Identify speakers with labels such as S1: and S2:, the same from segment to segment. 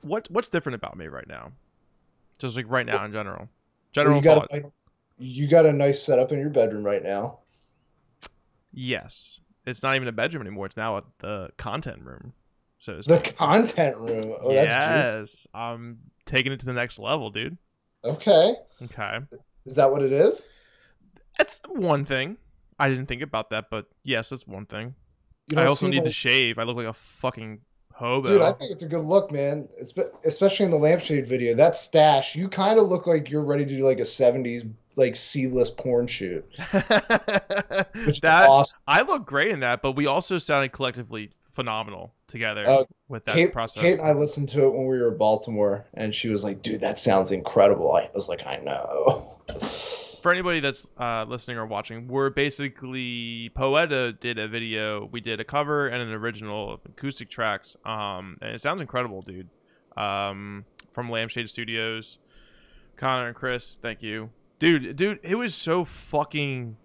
S1: what's different about me right now? Just like right now in general.
S2: Well,
S1: General thought.
S2: you got a nice setup in your bedroom right now.
S1: Yes. It's not even a bedroom anymore. It's now the content room, so to
S2: The
S1: speak.
S2: content room. Oh, that's juicy.
S1: Yes. I'm taking it to the next level, dude.
S2: Okay.
S1: Okay.
S2: Is that what it is?
S1: That's one thing. I didn't think about that, but yes, that's one thing.
S2: You
S1: I
S2: don't
S1: also
S2: seem
S1: need to
S2: like,
S1: shave. I look like a fucking
S2: dude, I
S1: hobo.
S2: think it's a good look, man. Especially in the lampshade video. That stash, you kind of look like you're ready to do like a 70s like C-list porn shoot, which is
S1: That
S2: awesome.
S1: I look great in that, but we also sounded collectively phenomenal together
S2: Uh,
S1: with that
S2: Kate
S1: process.
S2: and I listened to it when we were in Baltimore, and she was like, "Dude, that sounds incredible." I was like, "I know."
S1: For anybody that's listening or watching, we're basically Poeta did a video. We did a cover and an original of acoustic tracks. And it sounds incredible, dude. From Lampshade Studios, Connor and Chris, thank you, dude. It was so fucking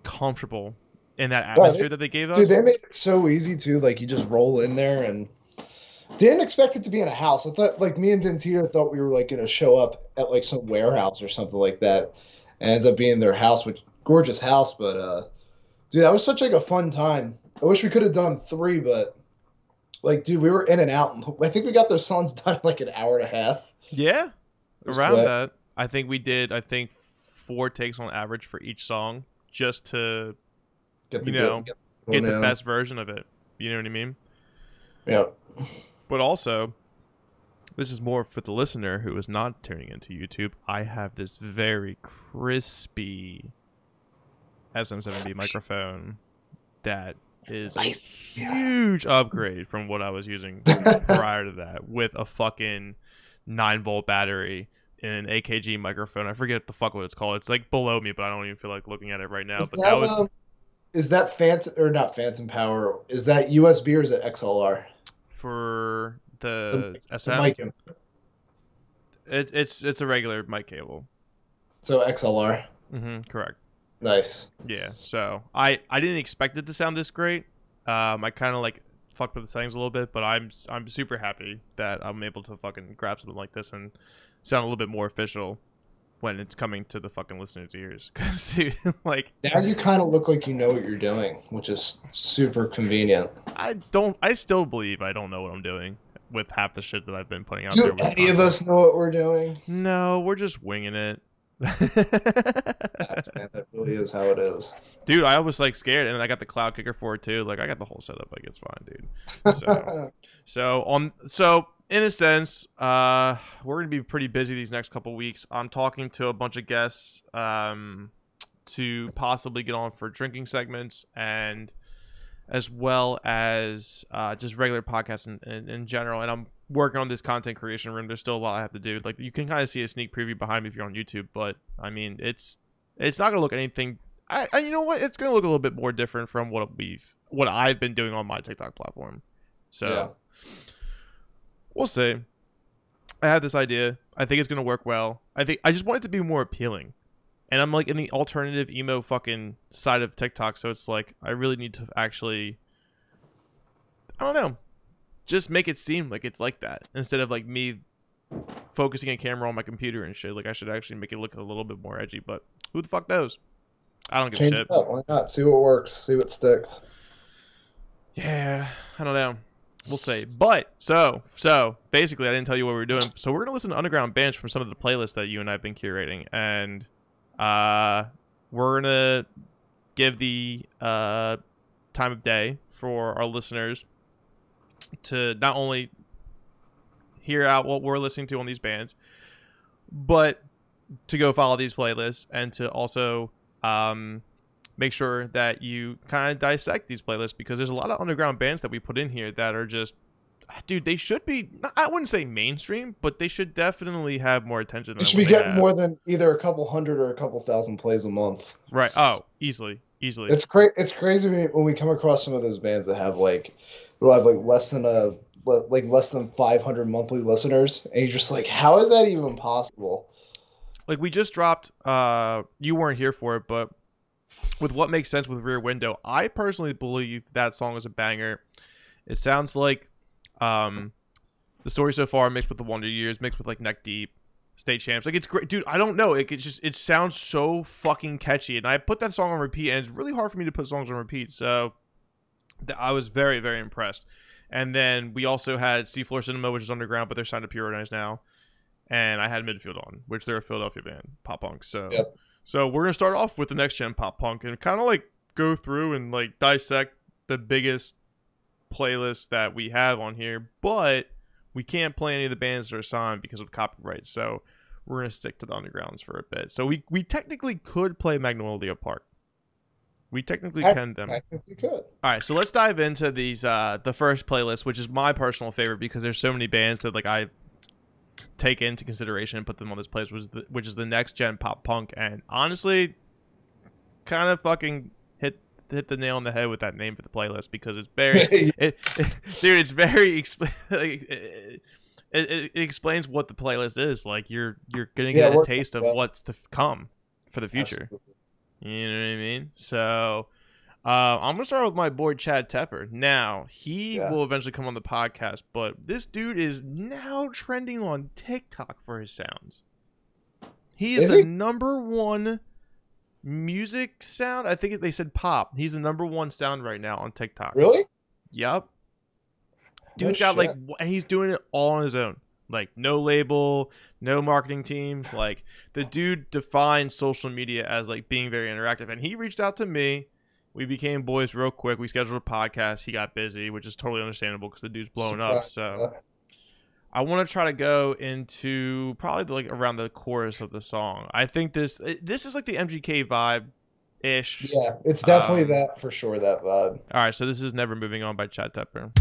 S1: comfortable in that
S2: Yeah,
S1: atmosphere that they gave
S2: dude,
S1: us.
S2: they made it so easy too. Like you just roll in there and didn't expect it to be in a house. I thought like me and Dentito thought we were like gonna show up at like some warehouse or something like that. And ends up being their house, which gorgeous house, but dude, that was such like a fun time. I wish we could have done three, but like dude, we were in and out. I think we got those songs done in like an hour and a half.
S1: Yeah,
S2: It was
S1: around
S2: quick.
S1: that. I think we did. I think 4 takes on average for each song, just to
S2: Get the
S1: you
S2: good
S1: know
S2: get the
S1: get
S2: one
S1: the
S2: in.
S1: best version of it. You know what I mean?
S2: Yeah.
S1: But also, this is more for the listener who is not tuning into YouTube. I have this very crispy SM7B microphone that is a
S2: Nice. Yeah.
S1: huge upgrade from what I was using prior to that, with a fucking 9-volt battery and an AKG microphone. I forget the fuck what it's called. It's like below me, but I don't even feel like looking at it right now.
S2: Is
S1: But that
S2: that
S1: was
S2: is that Phantom or not Phantom Power? Is that USB or is it XLR?
S1: for
S2: The
S1: the
S2: the
S1: SM.
S2: mic.
S1: It's a regular mic cable.
S2: So XLR.
S1: Correct.
S2: Nice.
S1: Yeah. So I didn't expect it to sound this great. I kind of like fucked with the settings a little bit, but I'm super happy that I'm able to fucking grab something like this and sound a little bit more official when it's coming to the fucking listener's ears. Cause dude, like
S2: Now you kind of look like you know what you're doing, which is super convenient.
S1: I still believe I don't know what I'm doing with half the shit that I've been putting out
S2: Do
S1: there with
S2: any of
S1: content.
S2: us know what we're doing?
S1: No, we're just winging it.
S2: Facts, man. That really is how it is.
S1: Dude, I was like scared, and I got the cloud kicker for it too. Like I got the whole setup. Like it's fine, dude. So in a sense, we're gonna be pretty busy these next couple weeks. I'm talking to a bunch of guests to possibly get on for drinking segments, and as well as just regular podcasts in general. And I'm working on this content creation room. There's still a lot I have to do. Like you can kind of see a sneak preview behind me if you're on YouTube, but I mean it's not gonna look anything. You know what? It's gonna look a little bit more different from what I've been doing on my TikTok platform. So
S2: Yeah.
S1: we'll see. I have this idea. I think it's gonna work well. I think I just want it to be more appealing. And I'm like in the alternative emo fucking side of TikTok, so it's like I really need to actually, I don't know, just make it seem like it's like that instead of like me focusing a camera on my computer and shit. Like I should actually make it look a little bit more edgy, but who the fuck knows? I don't give a
S2: Change it
S1: shit.
S2: up. Why not? See what works. See what sticks.
S1: Yeah, I don't know. We'll see. But so basically, I didn't tell you what we were doing. So we're gonna listen to underground bands from some of the playlists that you and I've been curating, and we're gonna give the time of day for our listeners to not only hear out what we're listening to on these bands, but to go follow these playlists and to also make sure that you kind of dissect these playlists, because there's a lot of underground bands that we put in here that are just, dude, they should be, I wouldn't say mainstream, but they should definitely have more attention
S2: It
S1: than
S2: should
S1: what
S2: be
S1: they
S2: getting
S1: have.
S2: more than either a couple hundred or a couple thousand plays a month.
S1: Right. Oh, easily.
S2: It's crazy when we come across some of those bands that have like will have like less than 500 monthly listeners, and you're just like, how is that even possible?
S1: Like we just dropped, you weren't here for it, but with What Makes Sense with Rear Window, I personally believe that song is a banger. It sounds like The Story So Far mixed with The Wonder Years, mixed with like Neck Deep, State Champs. Like it's great, dude. I don't know. It sounds so fucking catchy, and I put that song on repeat, and it's really hard for me to put songs on repeat. So I was very, very impressed. And then we also had Seafloor Cinema, which is underground, but they're signed to Pure Organized now. And I had Midfield on, which they're a Philadelphia band, pop punk. So, so we're gonna start off with the next gen pop punk and kind of like go through and like dissect the biggest playlists that we have on here, but we can't play any of the bands that are signed because of copyright. So we're gonna stick to the undergrounds for a bit. So we technically could play Magnolia Park. We technically can them.
S2: Technically could.
S1: All right, so let's dive into these. The first playlist, which is my personal favorite because there's so many bands that like I take into consideration and put them on this playlist, which is the next gen pop punk. And honestly, kind of fucking hit the nail on the head with that name for the playlist because it's very, dude, it's very it explains what the playlist is. Like you're gonna get a taste of what's to come for the future.
S2: Absolutely.
S1: You know what I mean? So I'm going to start with my boy Chad Tepper. Now, he will eventually come on the podcast, but this dude is now trending on TikTok for his sounds. He is the #1 music sound. I think they said pop. He's the #1 sound right now on TikTok.
S2: Really?
S1: Yep. Dude's got like, and he's doing it all on his own. Like no label, no marketing team. Like the dude defined social media as like being very interactive. And he reached out to me. We became boys real quick. We scheduled a podcast. He got busy, which is totally understandable because the dude's blowing up. So I want to try to go into probably like around the chorus of the song. I think this is like the MGK vibe ish.
S2: Yeah, it's definitely that for sure, that vibe.
S1: All right, so this is Never Moving On by Chad Tepper.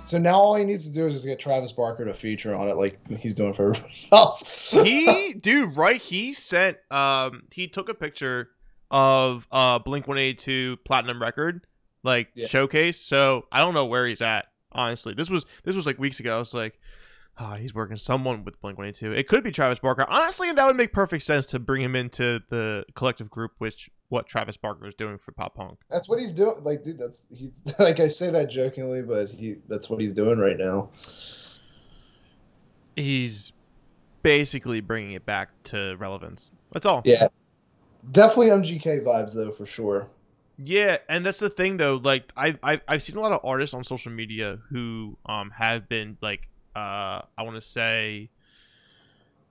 S2: So now all he needs to do is just get Travis Barker to feature on it, like he's doing for everybody else.
S1: He sent he took a picture of Blink-182 Platinum record showcase. So I don't know where he's at, honestly. This was like weeks ago. I was like, oh, he's working someone with Blink-182. It could be Travis Barker. Honestly, that would make perfect sense to bring him into the collective group, which what Travis Barker is doing for pop punk.
S2: That's what he's doing. Like, dude, he's like, I say that jokingly, but that's what he's doing right now.
S1: He's basically bringing it back to relevance. That's all.
S2: Yeah, definitely MGK vibes though, for sure.
S1: Yeah, and that's the thing though. Like, I've seen a lot of artists on social media who have been like I want to say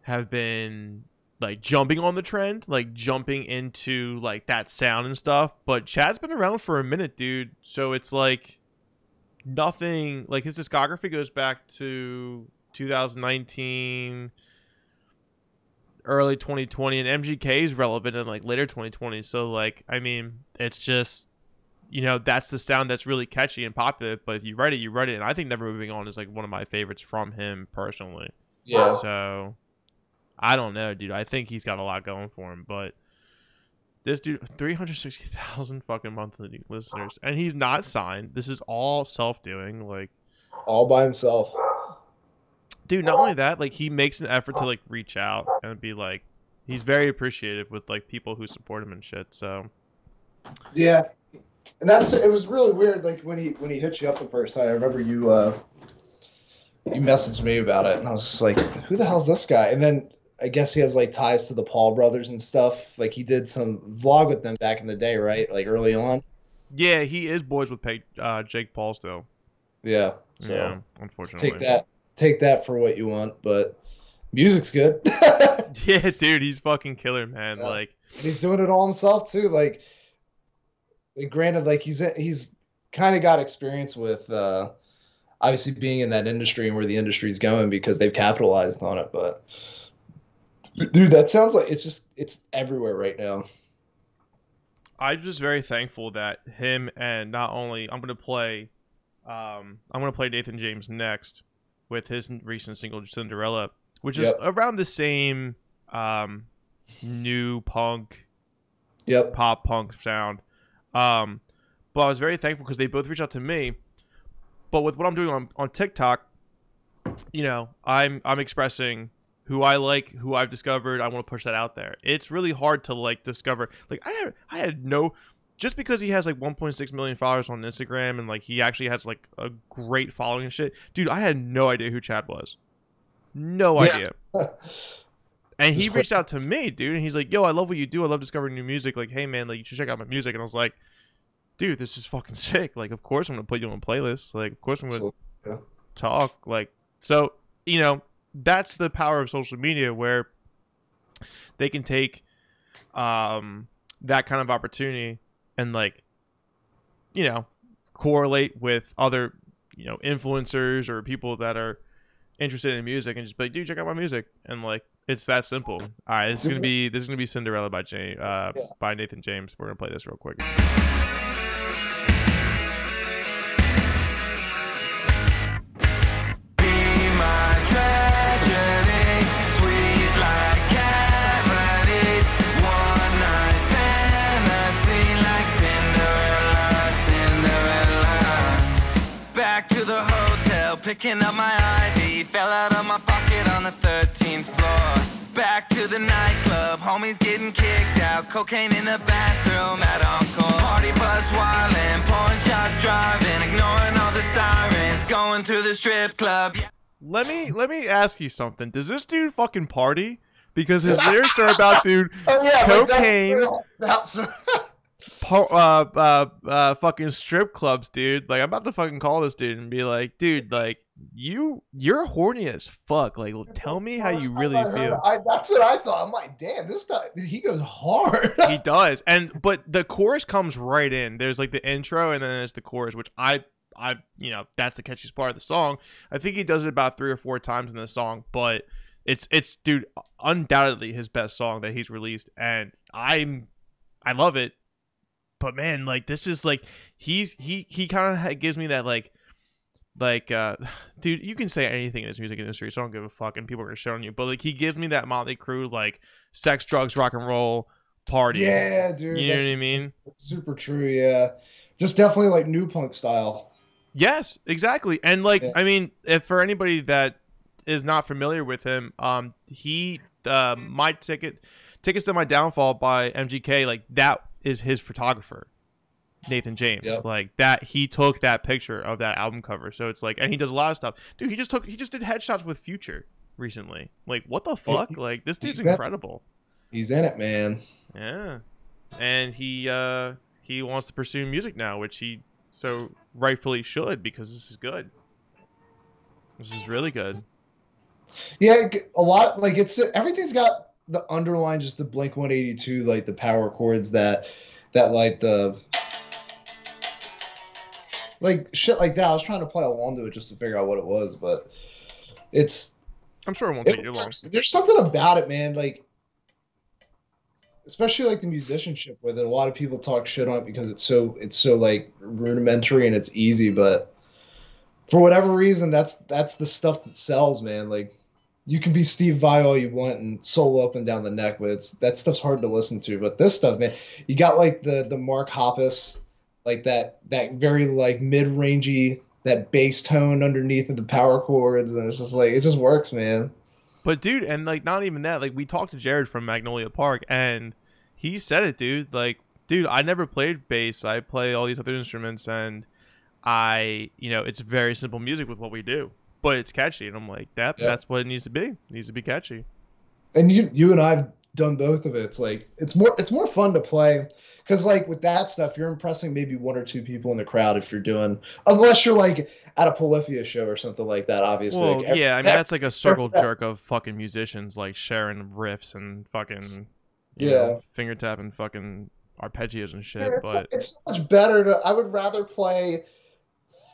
S1: have been like jumping on the trend, like jumping into like that sound and stuff. But Chad's been around for a minute, dude. So it's like nothing, like his discography goes back to 2019, early 2020, and MGK is relevant in like later 2020. So like, I mean, it's just, you know, that's the sound that's really catchy and popular. But if you write it, you write it. And I think Never Moving On is like one of my favorites from him personally.
S2: Yeah.
S1: So I don't know, dude. I think he's got a lot going for him, but this dude, 360,000 fucking monthly listeners, and he's not signed. This is all self-doing, like
S2: all by himself.
S1: Dude, not only that, like he makes an effort to like reach out and be like, he's very appreciative with like people who support him and shit. So
S2: yeah, and it was really weird. Like when he hit you up the first time, I remember you you messaged me about it, and I was just like, who the hell's this guy? And then I guess he has like ties to the Paul brothers and stuff. Like he did some vlog with them back in the day, right? Like early on.
S1: Yeah, he is boys with Jake Paul still.
S2: Yeah.
S1: Yeah,
S2: So
S1: unfortunately.
S2: take that for what you want, but music's good.
S1: Yeah, dude, he's fucking killer, man.
S2: Yeah.
S1: Like,
S2: And he's doing it all himself too. Like, granted, like he's kind of got experience with obviously being in that industry and where the industry's going because they've capitalized on it. But dude, that sounds like it's everywhere right now.
S1: I'm just very thankful that him and not only I'm gonna play Nathan James next with his recent single Cinderella, which is
S2: Yep.
S1: around the same new punk,
S2: Yep.
S1: pop punk sound. But I was very thankful because they both reached out to me. But with what I'm doing on TikTok, you know, I'm expressing who I like, who I've discovered. I want to push that out there. It's really hard to like discover. Like I had no, just because he has like 1.6 million followers on Instagram and like he actually has like a great following and shit. Dude, I had no idea who Chad was. No idea. And he reached out to me, dude, and he's like, "Yo, I love what you do. I love discovering new music. Like, hey man, like you should check out my music." And I was like, "Dude, this is fucking sick. Like, of course I'm gonna put you on a playlist. Like, of course I'm gonna talk. Like, so you know, that's the power of social media where they can take that kind of opportunity and like, you know, correlate with other, you know, influencers or people that are interested in music and just be like, dude, check out my music. And like, it's that simple. All right, this is gonna be Cinderella by by Nathan James. We're gonna play this real quick.
S3: Picking up my ID, fell out of my pocket on the 13th floor. Back to the nightclub, homies getting kicked out, cocaine in the bathroom at Encore. Party bus wildin', pouring shots, driving, ignoring all the sirens, going to the strip club.
S1: Let me ask you something. Does this dude fucking party? Because his lyrics are about dude cocaine. Fucking strip clubs, dude. Like, I'm about to fucking call this dude and be like, dude, like, you're horny as fuck. Like, tell me how you really feel.
S2: That's what I thought. I'm like, damn, this guy, he goes hard.
S1: He does. But the chorus comes right in. There's like the intro and then there's the chorus, which I you know, that's the catchiest part of the song. I think he does it about 3 or 4 times in the song, but it's dude, undoubtedly his best song that he's released, and I love it. But man, like, this is like, he kind of gives me that like dude, you can say anything in this music industry, so I don't give a fuck, and people are gonna shit on you. But like, he gives me that Motley Crue, like, sex, drugs, rock and roll party.
S2: Yeah, dude.
S1: You know what I mean?
S2: It's super true. Yeah, just definitely like new punk style.
S1: Yes, exactly. And like, I mean, if for anybody that is not familiar with him, he my tickets to My Downfall by MGK, like, that is his photographer, Nathan James. Like, that, he took that picture of that album cover. So it's like, and he does a lot of stuff, dude. He just did headshots with Future recently. Like, what the fuck? Like, this dude's incredible.
S2: He's in it, man.
S1: Yeah. And he wants to pursue music now, which he so rightfully should, because this is good. This is really good.
S2: Yeah, a lot, like, it's everything's got the underline, just the Blink 182, like the power chords that like the like shit like that. I was trying to play along to it just to figure out what it was, but
S1: I'm sure it won't take you long.
S2: There's something about it, man. Like, especially like the musicianship with it. A lot of people talk shit on it because it's so like rudimentary and it's easy, but for whatever reason, that's the stuff that sells, man. Like, you can be Steve Vai all you want and solo up and down the neck, but that stuff's hard to listen to. But this stuff, man, you got like the Mark Hoppus, like that very like mid-rangey, that bass tone underneath of the power chords, and it's just like, it just works, man.
S1: But dude, and like, not even that, like, we talked to Jared from Magnolia Park, and he said it, dude. Like, dude, I never played bass. I play all these other instruments, and you know, it's very simple music with what we do. but it's catchy, and I'm like, that's what it needs to be. It needs to be catchy.
S2: And you and I've done both of it. It's like it's more fun to play because like with that stuff, you're impressing maybe one or two people in the crowd if you're doing, unless you're like at a Polyphia show or something like that. Obviously,
S1: well, yeah, I mean that's like a circle jerk of fucking musicians like sharing riffs and fucking you know, finger tapping fucking arpeggios and shit. But
S2: it's so much better to. I would rather play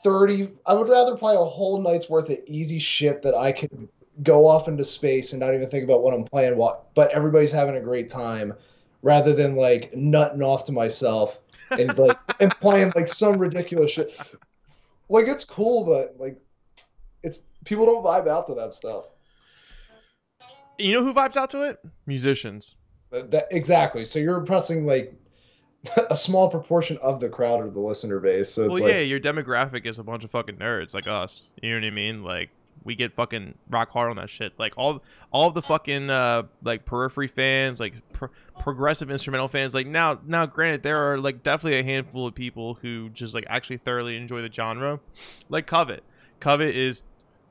S2: I would rather play a whole night's worth of easy shit that I could go off into space and not even think about what I'm playing, but everybody's having a great time, rather than like nutting off to myself and like and playing like some ridiculous shit. Like it's cool, but like it's people don't vibe out to that stuff.
S1: You know who vibes out to it? Musicians.
S2: Exactly. So you're impressing like a small proportion of the crowd or the listener base. So it's
S1: yeah, your demographic is a bunch of fucking nerds like us. You know what I mean? Like we get fucking rock hard on that shit. Like all of the fucking like periphery fans, like progressive instrumental fans. Like now, granted, there are like definitely a handful of people who just like actually thoroughly enjoy the genre. Like Covet. Covet is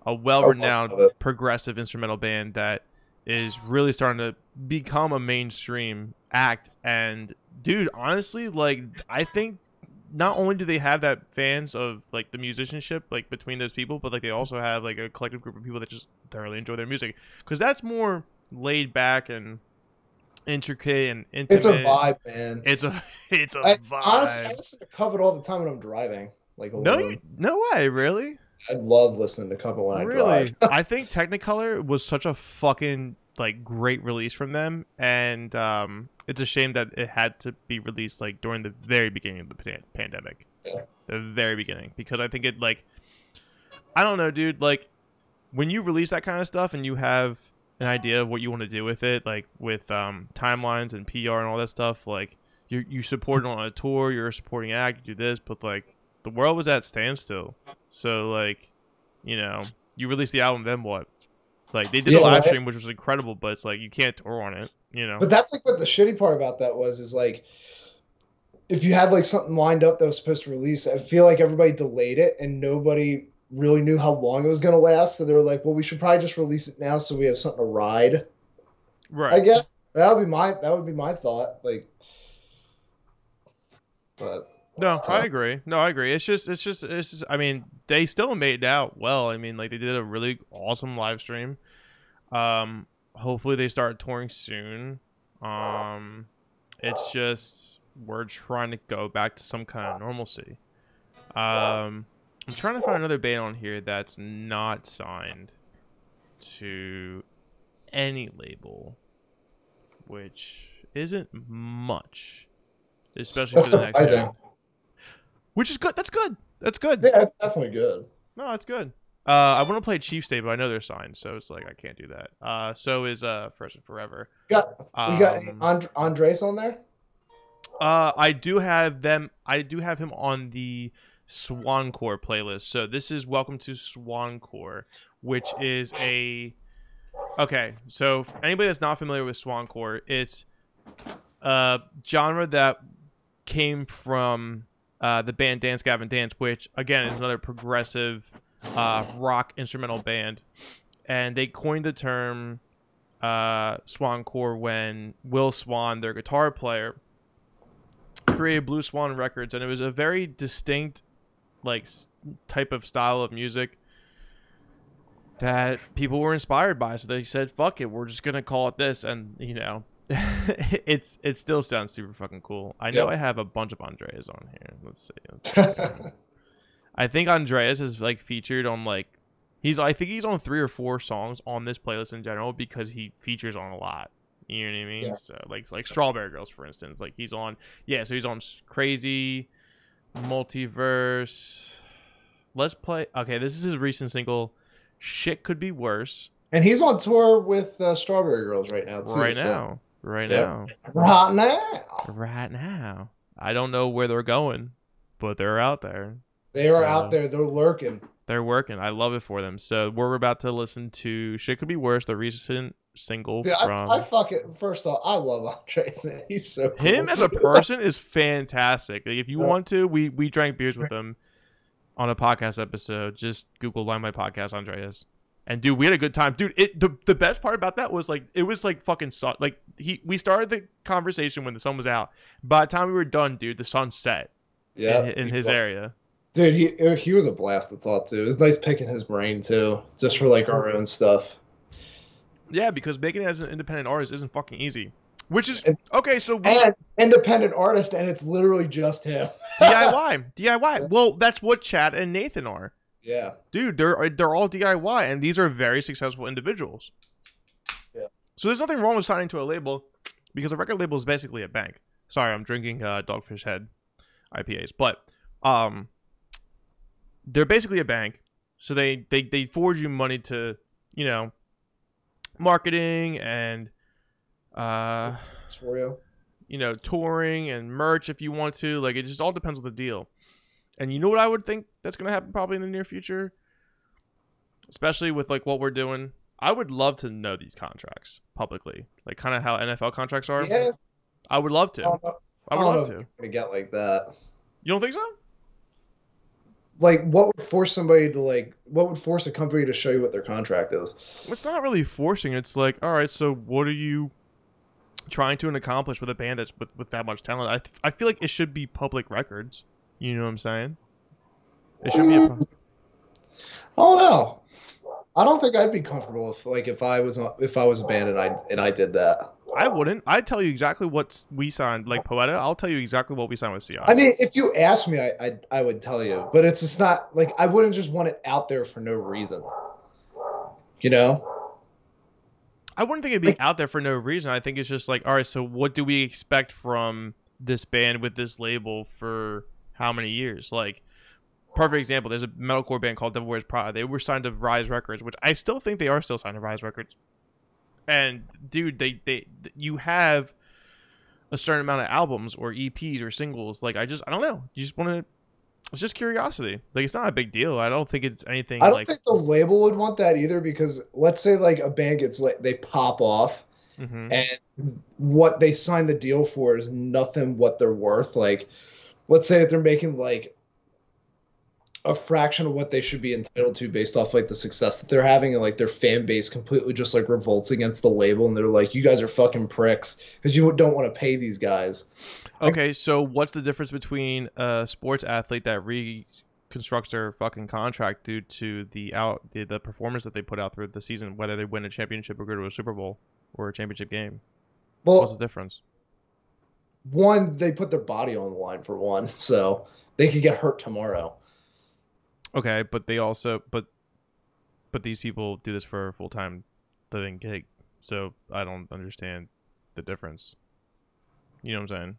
S1: a well-renowned progressive instrumental band that is really starting to become a mainstream act. And dude, honestly, like I think not only do they have that fans of like the musicianship like between those people, but like they also have like a collective group of people that just thoroughly enjoy their music, because that's more laid back and intricate and intimate.
S2: It's a vibe, man.
S1: It's a vibe.
S2: Honestly, I listen to Covet all the time when I'm driving. Like
S1: no way, really?
S2: I love listening to Covet when I drive.
S1: I think Technicolor was such a fucking like great release from them, and it's a shame that it had to be released like during the very beginning of the pandemic.
S2: Yeah.
S1: The very beginning, because I think it like I don't know, dude, like when you release that kind of stuff and you have an idea of what you want to do with it, like with timelines and PR and all that stuff, like you support it on a tour, you're a supporting act, you do this, but like the world was at standstill. So like, you know, you release the album, then what? Like they did a live stream, which was incredible, but it's like you can't tour on it, you know.
S2: But that's like what the shitty part about that was, is like if you had like something lined up that was supposed to release, I feel like everybody delayed it and nobody really knew how long it was going to last. So they were like, well, we should probably just release it now so we have something to ride.
S1: Right.
S2: I guess that would be my thought. Like, but
S1: no, I agree. It's just, I mean, they still made it out well. I mean, like they did a really awesome live stream. Hopefully they start touring soon. It's just, we're trying to go back to some kind of normalcy. I'm trying to find another band on here that's not signed to any label, which isn't much, especially for the next year. Which is good. That's good. That's good.
S2: Yeah, it's definitely good.
S1: No, it's good. I want to play Chief State, but I know they're signed, so it's like I can't do that. So is First and Forever.
S2: We got Andres on there?
S1: I do have him on the Swancore playlist. So this is Welcome to Swancore, which is okay, so for anybody that's not familiar with Swancore, it's a genre that came from the band Dance Gavin Dance, which again is another progressive rock instrumental band, and they coined the term Swancore when Will Swan, their guitar player, created Blue Swan Records, and it was a very distinct like type of style of music that people were inspired by, so they said fuck it, we're just gonna call it this. And you know, it still sounds super fucking cool. I know. Yep. I have a bunch of Andreas on here. Let's see. I think Andreas is like featured on like I think he's on 3 or 4 songs on this playlist in general, because he features on a lot. You know what I mean? Yeah. So like Strawberry Girls, for instance, like he's on. Yeah, so he's on Crazy, Multiverse. Let's play. Okay, this is his recent single, Shit Could Be Worse.
S2: And he's on tour with Strawberry Girls right now, too.
S1: Right now. Right now. I don't know where they're going, but they're out there.
S2: They are out there. They're lurking.
S1: They're working. I love it for them. So we're about to listen to Shit Could Be Worse, the recent single from...
S2: I fucking... First off, I love Andres, man. He's so cool.
S1: Him as a person is fantastic. Like, if you want to, we drank beers with him. on a podcast episode. Just Google Limelight Podcast, Andreas. And dude, we had a good time. Dude, the best part about that was like it was like fucking sun. Like we started the conversation when the sun was out. By the time we were done, dude, the sun set.
S2: Yeah,
S1: in his area.
S2: Dude, he was a blast to talk to. It was nice picking his brain too, just for like our own stuff.
S1: Yeah, because making it as an independent artist isn't fucking easy. Which is okay. So
S2: and independent artist, and it's literally just him.
S1: DIY. Well, that's what Chad and Nathan are.
S2: Yeah,
S1: dude, they're all DIY, and these are very successful individuals.
S2: Yeah.
S1: So there's nothing wrong with signing to a label, because a record label is basically a bank. Sorry, I'm drinking Dogfish Head IPAs, but they're basically a bank. So they forward you money to, you know, marketing and you know, touring and merch if you want to. Like, it just all depends on the deal. And you know what I would think that's going to happen probably in the near future? Especially with, like, what we're doing. I would love to know these contracts publicly. Like, kind of how NFL contracts are.
S2: Yeah.
S1: I would love to. I would love to.
S2: Going to get like that.
S1: You don't think so?
S2: Like, what would force somebody to, like, what would force a company to show you what their contract is?
S1: It's not really forcing. It's like, all right, so what are you trying to accomplish with a band that's with that much talent? I feel like it should be public records. You know what I'm saying? It should be a...
S2: I don't know. I don't think I'd be comfortable if I was a band and I did that.
S1: I wouldn't. I'd tell you exactly what we signed, like Poeta. I'll tell you exactly what we signed with CI.
S2: I mean, if you asked me, I would tell you, but it's just not like I wouldn't just want it out there for no reason. You know?
S1: I wouldn't think it'd be out there for no reason. I think it's just like, all right, so what do we expect from this band with this label for how many years? Like, perfect example, there's a metalcore band called Devil Wears Prada. They were signed to Rise Records, which I still think they are still signed to Rise Records. And dude, you have a certain amount of albums or EPs or singles. Like, I don't know. You just want to. It's just curiosity. Like, it's not a big deal. I don't think it's anything.
S2: I don't think the label would want that either, because let's say like a band gets like they pop off, and what they sign the deal for is nothing what they're worth. Like, let's say that they're making like a fraction of what they should be entitled to based off like the success that they're having, and like their fan base completely just like revolts against the label, and they're like, you guys are fucking pricks because you don't want to pay these guys.
S1: Okay, so what's the difference between a sports athlete that reconstructs their fucking contract due to the performance that they put out through the season, whether they win a championship or go to a Super Bowl or a championship game?
S2: Well,
S1: what's the difference?
S2: One, they put their body on the line for one, so they could get hurt tomorrow.
S1: Okay, but they also but these people do this for a full-time living gig, so I don't understand the difference. You know what I'm saying?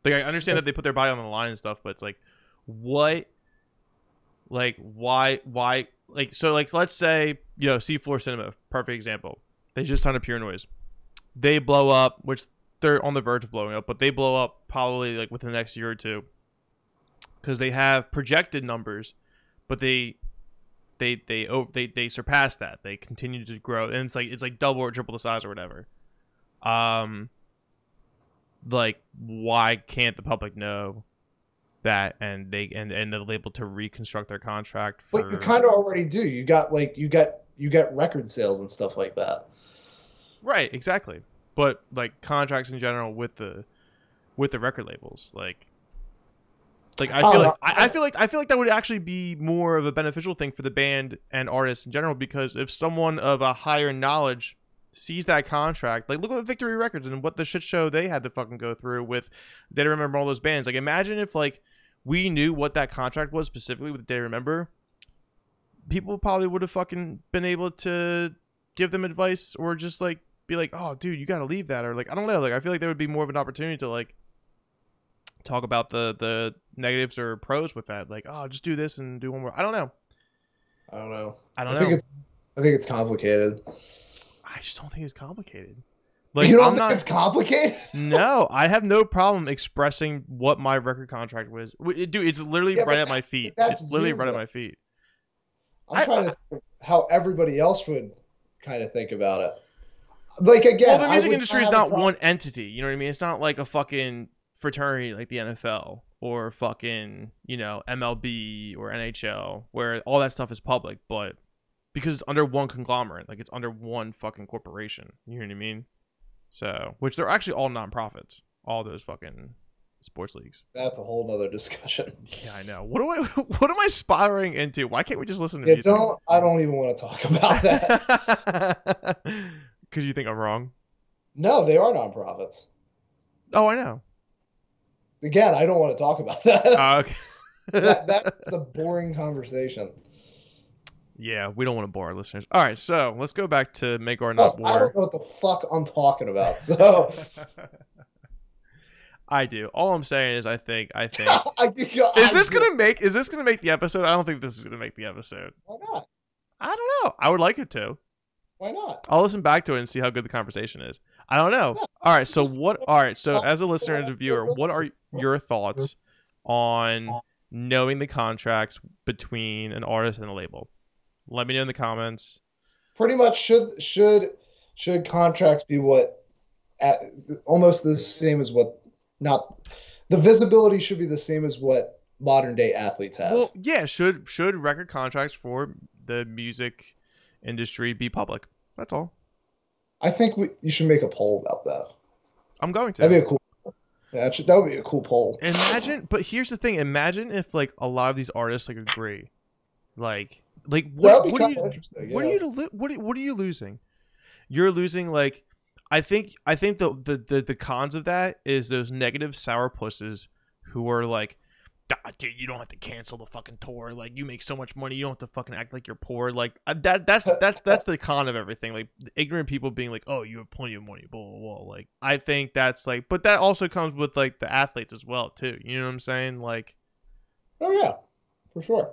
S1: Like, I understand that they put their body on the line and stuff, but it's like, what? Like, why? Like, so, like, let's say, you know, Seafloor Cinema, perfect example. They just signed a Pure Noise. They blow up, which they're on the verge of blowing up, but they blow up probably like within the next year or two because they have projected numbers. But they surpass that. They continue to grow, and it's like double or triple the size or whatever. Like, why can't the public know that, and the label to reconstruct their contract?
S2: But you kind of already do. You got record sales and stuff like that. Right,
S1: exactly. But like contracts in general with the record labels, like I feel like that would actually be more of a beneficial thing for the band and artists in general, because if someone of a higher knowledge sees that contract, like, look at Victory Records and what the shit show they had to fucking go through with Day to Remember, all those bands. Like, imagine if like we knew what that contract was specifically with Day to Remember, people probably would have fucking been able to give them advice or just like be like, oh dude, you gotta leave that, or like, I don't know, like I feel like there would be more of an opportunity to like talk about the negatives or pros with that, like, oh, just do this and do one more. I don't know. I think
S2: it's complicated.
S1: I just don't think it's complicated. Like,
S2: you don't think it's complicated?
S1: No, I have no problem expressing what my record contract was. Dude, it's literally right at my feet. It's literally right at my feet.
S2: I'm trying to think how everybody else would kind of think about it. Like, again,
S1: well, the music industry is not one entity. You know what I mean? It's not like a fucking fraternity like the NFL. or fucking, you know, MLB or NHL, where all that stuff is public, but because it's under one conglomerate, like it's under one fucking corporation. You know what I mean? So, which they're actually all nonprofits, all those fucking sports leagues.
S2: That's a whole nother discussion.
S1: Yeah, I know. What am I spiraling into? Why can't we just listen to music?
S2: I don't even want to talk about that.
S1: Because you think I'm wrong?
S2: No, they are nonprofits.
S1: Oh, I know.
S2: Again, I don't want to talk about that.
S1: Okay.
S2: That's the boring conversation.
S1: Yeah, we don't want to bore our listeners. All right, so let's go back to Make or Not War.
S2: I don't know what the fuck I'm talking about. So
S1: I do. All I'm saying is I think is this gonna make the episode? I don't think this is gonna make the episode.
S2: Why not?
S1: I don't know. I would like it to.
S2: Why not?
S1: I'll listen back to it and see how good the conversation is. I don't know. Yeah. All right, so as a listener and a viewer, what are your thoughts on knowing the contracts between an artist and a label? Let me know in the comments.
S2: Pretty much should contracts be almost the same as what the visibility should be the same as what modern day athletes have.
S1: Well, yeah, should record contracts for the music industry be public? That's all.
S2: I think you should make a poll about that.
S1: I'm going to.
S2: That'd be a cool. Yeah, that would be a cool poll.
S1: Imagine, but here's the thing: imagine if like a lot of these artists like agree, like what are you losing? You're losing like I think the cons of that is those negative sourpusses who are like, dude, you don't have to cancel the fucking tour. Like, you make so much money, you don't have to fucking act like you're poor. Like that's the con of everything. Like, ignorant people being like, oh, you have plenty of money, blah blah blah. Like, I think that's like, but that also comes with like the athletes as well too. You know what I'm saying? Like,
S2: oh yeah, for sure.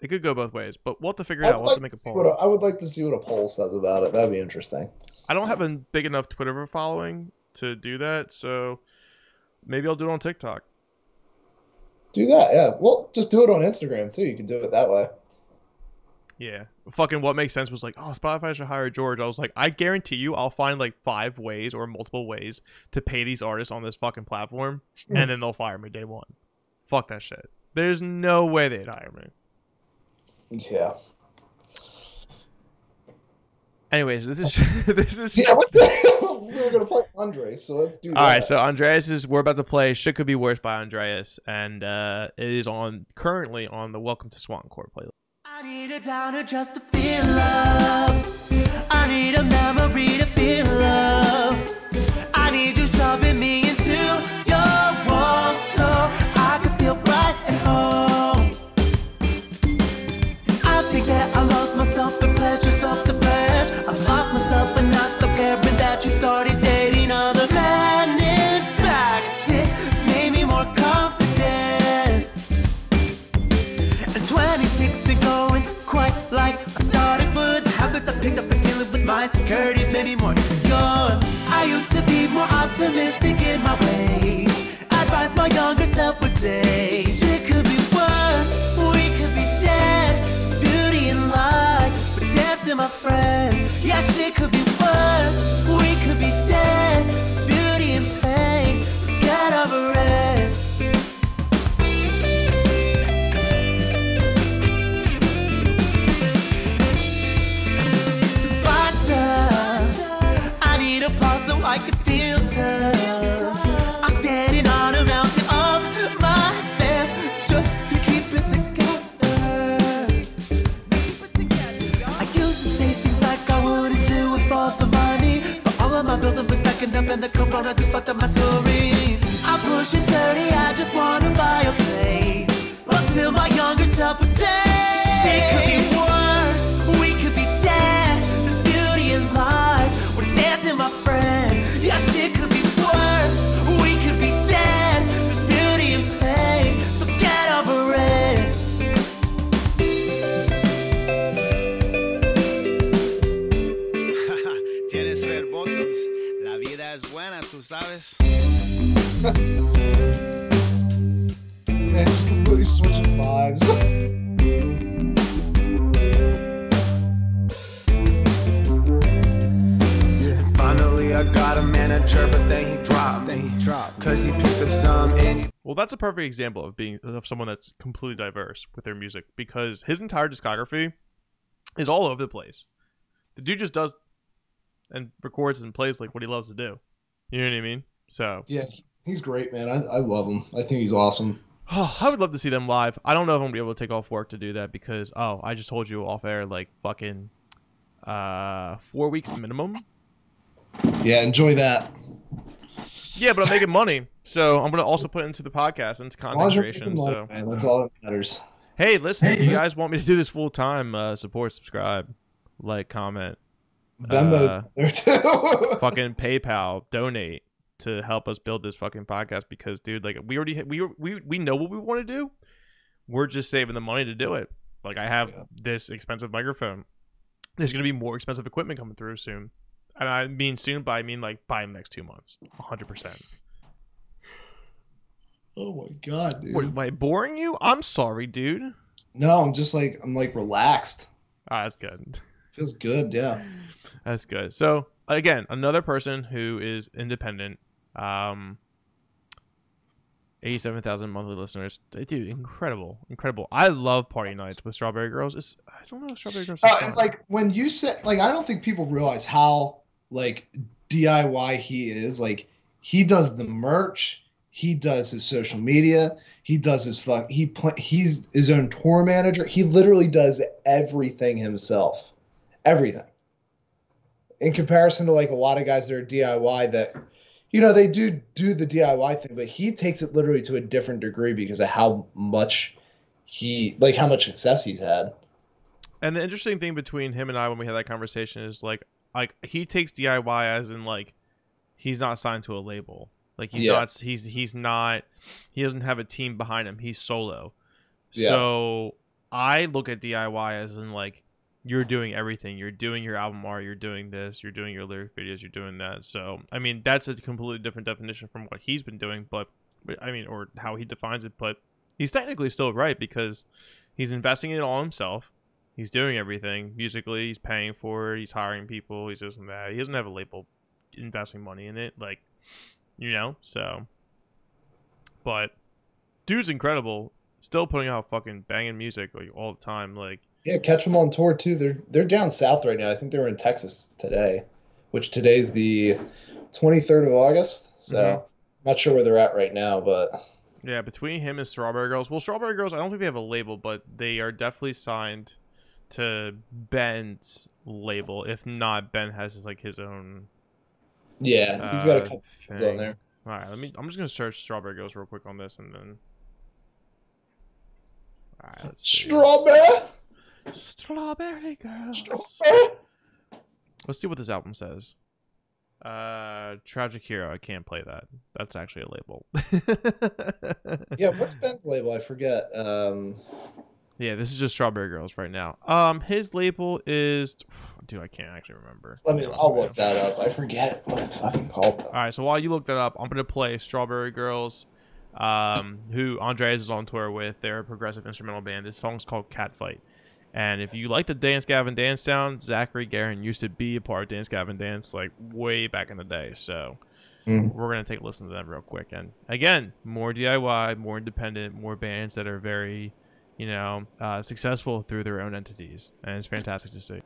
S1: It could go both ways, but we'll have to figure it out. We'll have to make a poll.
S2: I would like to see what a poll says about it. That'd be interesting.
S1: I don't have a big enough Twitter following to do that, so maybe I'll do it on TikTok.
S2: Do that, yeah. Well, just do it on Instagram, too. You can do it that way.
S1: Yeah. Fucking what makes sense was like, oh, Spotify should hire George. I was like, I guarantee you I'll find like 5 ways or multiple ways to pay these artists on this fucking platform, and then they'll fire me day one. Fuck that shit. There's no way they'd hire me.
S2: Yeah.
S1: Anyways, this is
S2: yeah. We were gonna play Andres, so let's do that.
S1: All right, so Andreas we're about to play "Shit Could Be Worse" by Andreas, and it is currently on the Welcome to Swancourt playlist.
S3: I need a downer just to feel love. I need a memory to feel love. I need you shoving me into your walls so I can feel right at home. That I lost myself in pleasures of the flesh. I lost myself and I stopped caring that you started dating other men. In fact, it made me more confident. And 26 and going quite like I thought it would. Habits I picked up and dealing with my insecurities made me more insecure. I used to be more optimistic in my ways. Advice my younger self would say, shit could be worse. We could be dead. To my friend, yeah, shit could be worse. We could be dead. It's beauty and pain, so get over it. Basta, I need a pause so I can feel tough. I'm standing on a mountain of my fence just to keep it together. For money, but all of my bills have been stacking up and the corona just fucked up my story. I'm pushing 30, I just wanna buy a place, but still my younger self would say, shit could be worse, we could be dead. There's beauty in life, we're dancing, my friend. Yeah, shit could be worse, we could be dead. There's beauty in pain, so get over it.
S4: Tú sabes.
S2: Man, just completely switches vibes.
S4: Yeah. Finally, I got a manager, but then he dropped.
S3: drop. Cause he picked up some and he
S1: Well, that's a perfect example of someone that's completely diverse with their music, because his entire discography is all over the place. The dude just does and records and plays like what he loves to do. You know what I mean? So
S2: Yeah, he's great, man. I love him. I think he's awesome.
S1: I would love to see them live. I don't know if I'm gonna be able to take off work to do that because I just told you off air, like fucking 4 weeks minimum.
S2: Yeah, enjoy that.
S1: Yeah, but I'm making money, so I'm gonna also put into the podcast, into
S2: As long
S1: content
S2: as you're
S1: creation.
S2: making money,
S1: So
S2: man, that's all that matters.
S1: hey, listen, if you guys want me to do this full time, support, subscribe, like, comment,
S2: Venmo's there too.
S1: fucking PayPal, donate to help us build this fucking podcast, because dude, like, we know what we want to do. We're just saving the money to do it. Like, I have this expensive microphone. There's gonna be more expensive equipment coming through soon, and I mean soon, but I mean like by the next 2 months, 100%.
S2: Oh my god, dude.
S1: What, am I boring you? I'm sorry, dude.
S2: No, I'm like relaxed.
S1: Ah, that's good.
S2: Feels good, yeah.
S1: That's good. So again, another person who is independent. 87,000 monthly listeners. Dude, incredible. I love party nights with Strawberry Girls. I don't know if Strawberry Girls is fun.
S2: Like when you said, like, I don't think people realize how like DIY he is. Like, he does the merch, he does his social media, he does his he's his own tour manager. He literally does everything himself. Everything. In comparison to like a lot of guys that are DIY that, you know, they do the DIY thing, but he takes it literally to a different degree because of how much success he's had.
S1: And the interesting thing between him and I when we had that conversation is like he takes DIY as in like he's not signed to a label. Like he doesn't have a team behind him. He's solo. Yeah. So I look at DIY as in like you're doing everything. You're doing your album art. You're doing this. You're doing your lyric videos. You're doing that. So, I mean, that's a completely different definition from what he's been doing. But, I mean, or how he defines it. But he's technically still right because he's investing in it all himself. He's doing everything. Musically, he's paying for it. He's hiring people. He's this and that. He doesn't have a label investing money in it. Like, you know, so. But dude's incredible. Still putting out fucking banging music like all the time. Like,
S2: yeah, catch them on tour too. They're down south right now. I think they were in Texas today, which today's the 23rd of August. So not sure where they're at right now, but
S1: yeah, between him and Strawberry Girls. Well, Strawberry Girls, I don't think they have a label, but they are definitely signed to Ben's label. If not, Ben has like his own.
S2: Yeah, he's got a couple things on there.
S1: All right, I'm just gonna search Strawberry Girls real quick on this, and then. All right, let's see. Strawberry Girls. Let's see what this album says. Tragic Hero. I can't play that. That's actually a label.
S2: Yeah, what's Ben's label? I forget.
S1: Yeah, this is just Strawberry Girls right now. His label is, dude, I can't actually remember.
S2: I'll look that up. I forget what it's fucking called.
S1: All right, so while you look that up, I'm gonna play Strawberry Girls, who Andres is on tour with. They're a progressive instrumental band. This song's called Catfight. And if you like the Dance Gavin Dance sound, Zachary Guerin used to be a part of Dance Gavin Dance like way back in the day. So we're going to take a listen to them real quick. And again, more DIY, more independent, more bands that are very, you know, successful through their own entities. And it's fantastic to see.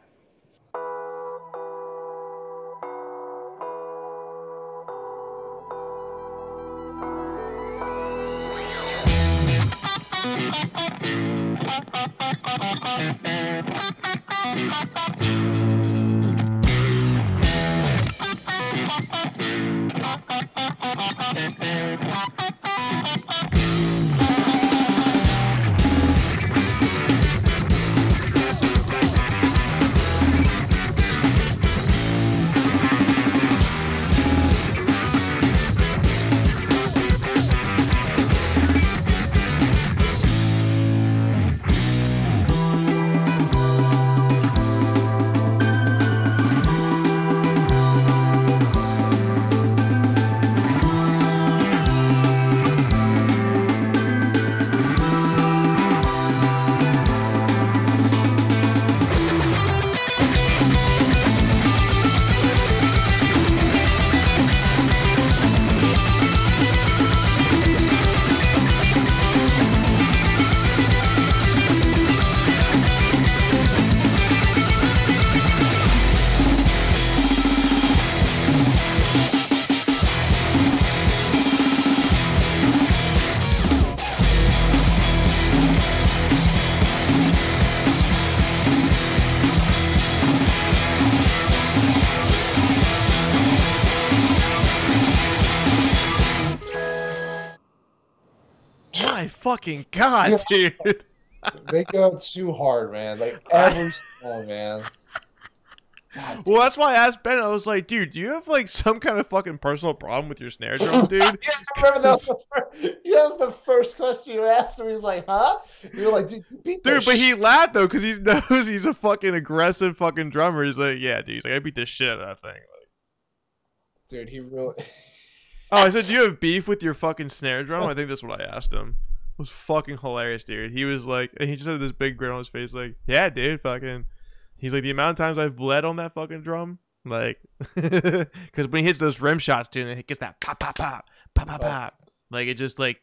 S1: fucking god, dude.
S2: They go too hard, man. Like every song, man.
S1: Well, that's why I asked Ben. I was like, dude, do you have like some kind of fucking personal problem with your snare drum, dude?
S2: Yeah, I remember that was the first question you asked him. He was like, huh? You were like, dude, you beat
S1: Dude, but he laughed though because he knows he's a fucking aggressive fucking drummer. He's like, yeah, dude. He's like, I beat the shit out of that thing. Like,
S2: dude, he really.
S1: oh, I said, do you have beef with your fucking snare drum? I think that's what I asked him. It was fucking hilarious, dude. He was like, and he just had this big grin on his face, like, yeah, dude, fucking. He's like, the amount of times I've bled on that fucking drum, like, because when he hits those rim shots, dude, and it gets that pop, pop, pop, pop, pop, pop. Like, it just, like,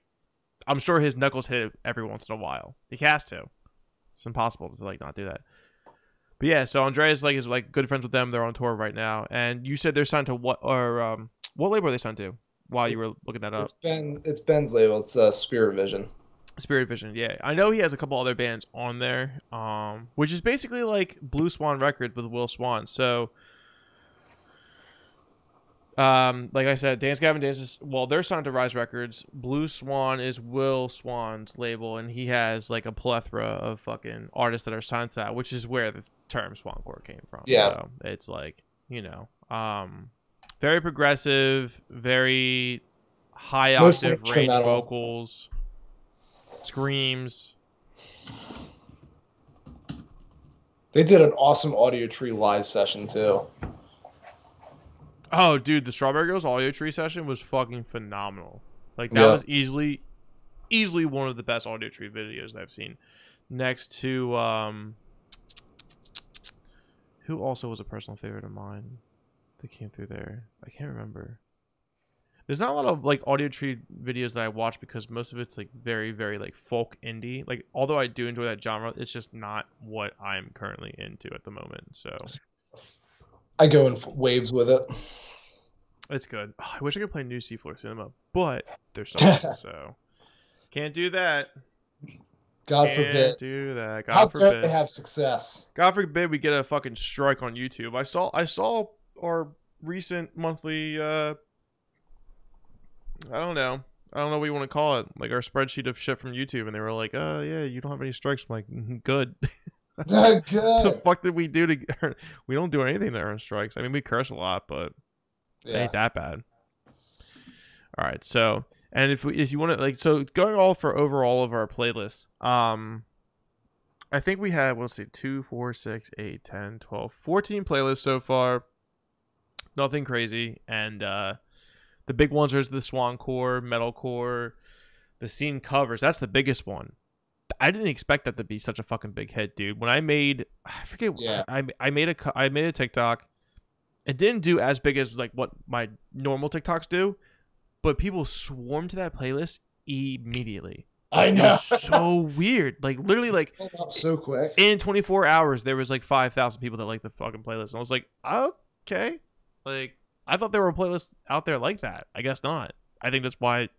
S1: I'm sure his knuckles hit it every once in a while. He has to. It's impossible to, like, not do that. But yeah, so Andreas, like, is, like, good friends with them. They're on tour right now. And you said they're signed to what label are they signed to while you were looking that up?
S2: It's Ben's label. It's Spirit Vision.
S1: Spirit Vision, yeah. I know he has a couple other bands on there, which is basically like Blue Swan Records with Will Swan. So, like I said, Dance Gavin Dance they're signed to Rise Records. Blue Swan is Will Swan's label, and he has like a plethora of fucking artists that are signed to that, which is where the term Swancore came from.
S2: Yeah.
S1: So it's like, you know, very progressive, very high octave range vocals. Screams.
S2: They did an awesome Audio Tree live session too.
S1: Oh, dude, the Strawberry Girls Audio Tree session was fucking phenomenal. Like that was easily one of the best Audio Tree videos I've seen. Next to who also was a personal favorite of mine that came through there. I can't remember. There's not a lot of like Audio Tree videos that I watch because most of it's like very, very like folk indie. Like, although I do enjoy that genre, it's just not what I'm currently into at the moment. So
S2: I go in waves with it.
S1: It's good. Oh, I wish I could play new Seafloor Cinema, but there's something, so can't do that.
S2: God forbid.
S1: Do that. God
S2: How
S1: forbid.
S2: dare they have success?
S1: God forbid we get a fucking strike on YouTube. I saw our recent monthly I don't know what you want to call it. Like our spreadsheet of shit from YouTube, and they were like, yeah, you don't have any strikes." I'm like, good.
S2: Good.
S1: The fuck did we do to earn? We don't do anything to earn strikes. I mean, we curse a lot, but it ain't that bad. All right, so and if you want to like, so going all for overall of our playlists, I think we have, let's see, 2, 4, 6, 8, 10, 12, 14 playlists so far. Nothing crazy, and the big ones are the Swancore, Metalcore, the scene covers. That's the biggest one. I didn't expect that to be such a fucking big hit, dude. When I made, I forget, I made a TikTok. It didn't do as big as like what my normal TikToks do, but people swarmed to that playlist immediately.
S2: I know.
S1: It was so weird. Like literally, like
S2: so quick.
S1: In 24 hours, there was like 5,000 people that liked the fucking playlist, and I was like, okay, like. I thought there were playlists out there like that. I guess not. I think that's why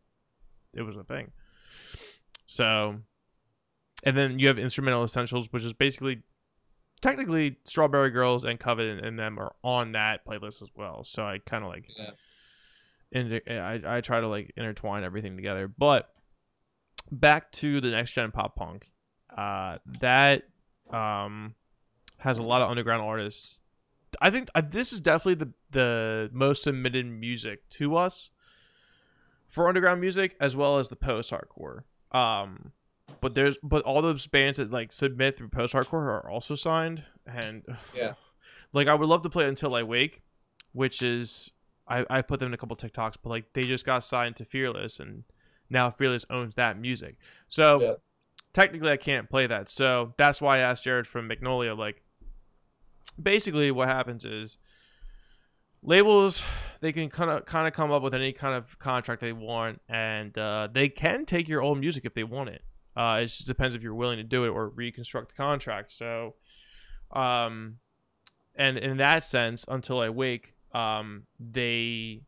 S1: it was a thing. So, and then you have Instrumental Essentials, which is basically, technically, Strawberry Girls and Covet and them are on that playlist as well. So I kind of like, I try to like intertwine everything together. But back to the next gen pop punk, that has a lot of underground artists. I think this is definitely the most submitted music to us for underground music, as well as the post-hardcore. But all those bands that like submit through post-hardcore are also signed, and like I would love to play Until I Wake, which is I put them in a couple TikToks, but like they just got signed to Fearless, and now Fearless owns that music. So technically I can't play that. So that's why I asked Jared from Magnolia, like. Basically what happens is labels, they can kind of come up with any kind of contract they want, and they can take your old music if they want it. It just depends if you're willing to do it or reconstruct the contract. So and in that sense, Until I Wake, the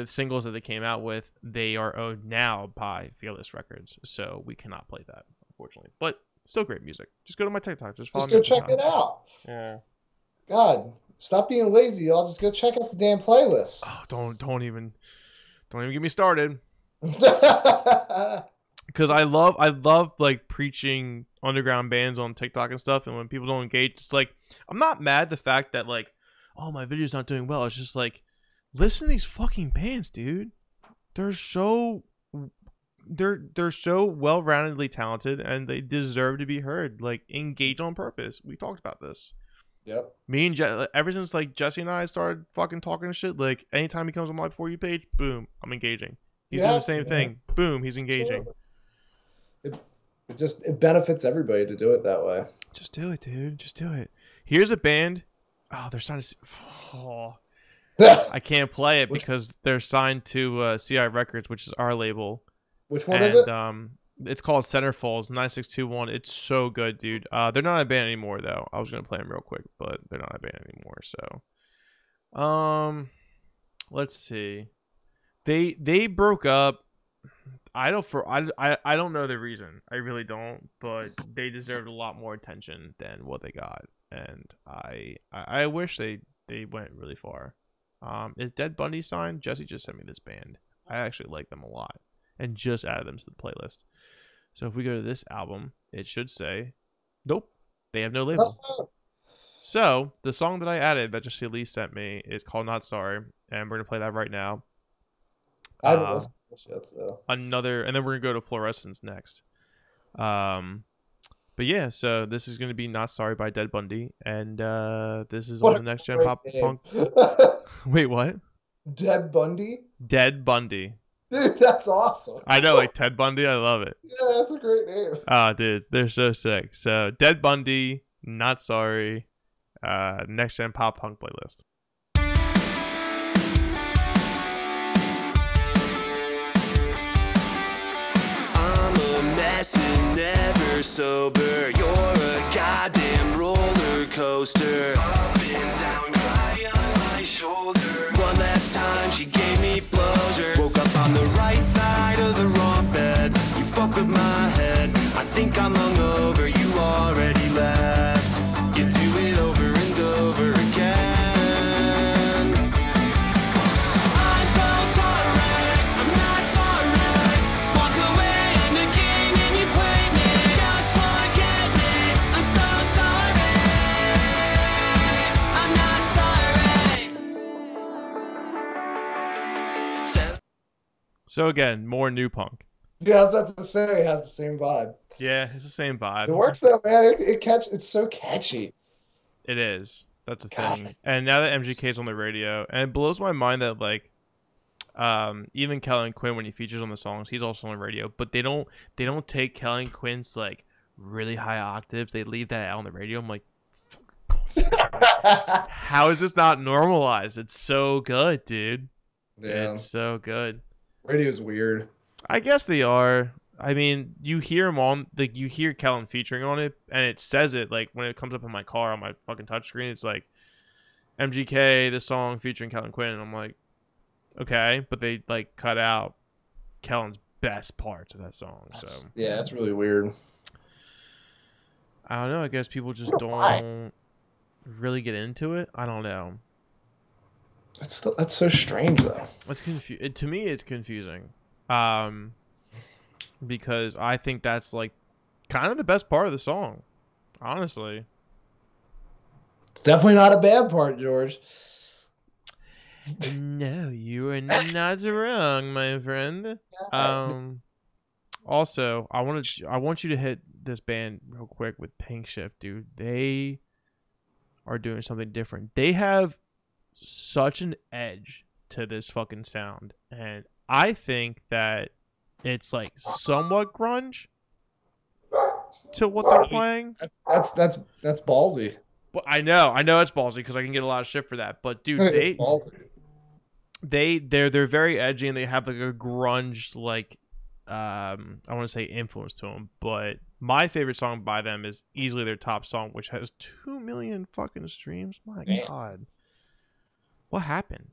S1: singles that they came out with, they are owned now by Fearless Records, so we cannot play that, unfortunately, but still great music. Just go to my TikTok, just follow me.
S2: Just go check it out.
S1: Yeah.
S2: God, stop being lazy, y'all. Just go check out the damn playlist.
S1: Oh, don't even get me started. because I love like preaching underground bands on TikTok and stuff, and when people don't engage, it's like I'm not mad at the fact that like, oh, my video's not doing well. It's just like, listen to these fucking bands, dude. They're so well-roundedly talented, and they deserve to be heard. Like, engage on purpose. We talked about this.
S2: Yep.
S1: Me and ever since like Jesse and I started fucking talking shit, like anytime he comes on my For You page, boom, I'm engaging. He's doing the same thing. Boom, he's engaging.
S2: It benefits everybody to do it that way.
S1: Just do it, dude. Just do it. Here's a band. Oh, they're signed to. Oh, I can't play it because they're signed to CI Records, which is our label.
S2: Which one is it?
S1: It's called Centerfolds 9621. It's so good, dude. They're not a band anymore, though. I was gonna play them real quick, but they're not a band anymore. So, let's see. They broke up. I don't know the reason. I really don't. But they deserved a lot more attention than what they got, and I wish they went really far. Is Dead Bundy signed? Jesse just sent me this band. I actually like them a lot, and just added them to the playlist. So if we go to this album, it should say, nope, they have no label. So the song that I added that just Elise sent me is called Not Sorry, and we're gonna play that right now.
S2: I haven't listened to this yet, so.
S1: And then we're gonna go to Fluorescence next. But yeah, so this is gonna be Not Sorry by Dead Bundy, and this is on the Next Gen Pop Punk. Wait, what?
S2: Dead Bundy?
S1: Dead Bundy.
S2: Dude, that's awesome.
S1: I know, like Ted Bundy. I love it.
S2: Yeah, that's a great name.
S1: Oh, dude, they're so sick. So, Dead Bundy, Not Sorry, Next Gen Pop Punk playlist.
S3: I'm a mess and never sober. You're a goddamn roller coaster. Up and down, cry on my shoulder. One last time, she gave me pleasure. Woke up on the right side of the wrong bed. You fuck with my head. I think I'm hungover. You already left. You do it over and over again. I'm so sorry. I'm not sorry. Walk away in the game and you play me. Just forget me. I'm so sorry. I'm not sorry.
S1: So again, more new punk.
S2: Yeah, I was about to say it has the same vibe.
S1: Yeah, it's the same vibe.
S2: It works though, man. It's so catchy.
S1: It is. That's a
S2: God.
S1: thing. And now that MGK's on the radio, and it blows my mind that like, even Kellen Quinn when he features on the songs, he's also on the radio. But they don't take Kellen Quinn's like really high octaves. They leave that out on the radio. I'm like, how is this not normalized? It's so good, dude.
S2: Yeah,
S1: It's so good.
S2: radio's weird.
S1: I guess they are. I mean, you hear him on, like, you hear Kellen featuring on it, and it says it, like, when it comes up in my car on my fucking touchscreen, it's like, MGK, this song featuring Kellen Quinn, and I'm like, okay, but they, like, cut out Kellen's best parts of that song, so.
S2: Yeah, it's really weird.
S1: I don't know, I guess people just don't really get into it. I don't know.
S2: That's so strange, though.
S1: It's to me, it's confusing. Because I think that's like kind of the best part of the song, honestly.
S2: It's definitely not a bad part, George.
S1: No, you are not wrong, my friend. Also, I want you to hit this band real quick with Pink Shift, dude. They are doing something different. They have such an edge to this fucking sound, and I think that it's like somewhat grunge to what they're playing.
S2: That's ballsy.
S1: But I know it's ballsy because I can get a lot of shit for that. But dude, they're very edgy and they have like a grunge like I want to say influence to them. But my favorite song by them is easily their top song, which has 2 million fucking streams. My God, what happened?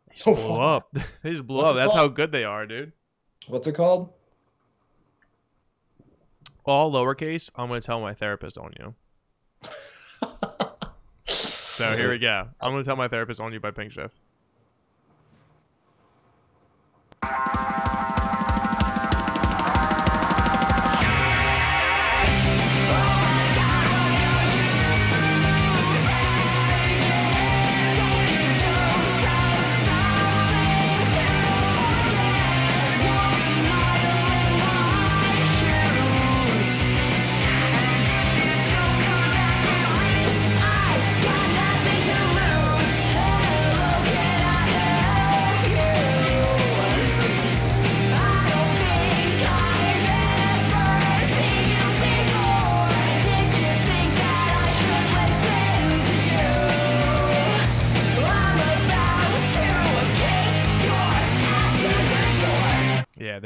S1: They just blew up. They just blew up. That's how good they are, dude.
S2: What's it called?
S1: All lowercase. I'm going to tell my therapist on you. So here we go. I'm going to tell my therapist on you by Pink Shift.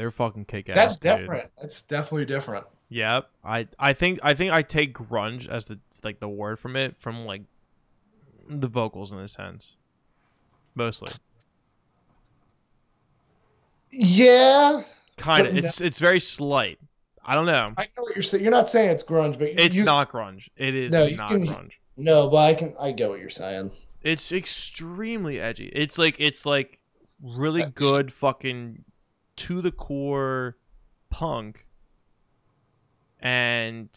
S1: they're fucking kick ass.
S2: That's
S1: dude.
S2: different. That's definitely different.
S1: Yep. I think I take grunge as the word from it, from like the vocals in a sense. Mostly.
S2: Yeah.
S1: Kind of.
S2: But
S1: It's very slight. I don't know.
S2: I know what you're saying. You're not saying it's grunge, but
S1: It's not grunge. It is not grunge.
S2: No, but I get what you're saying.
S1: It's extremely edgy. It's like really good fucking to the core punk, and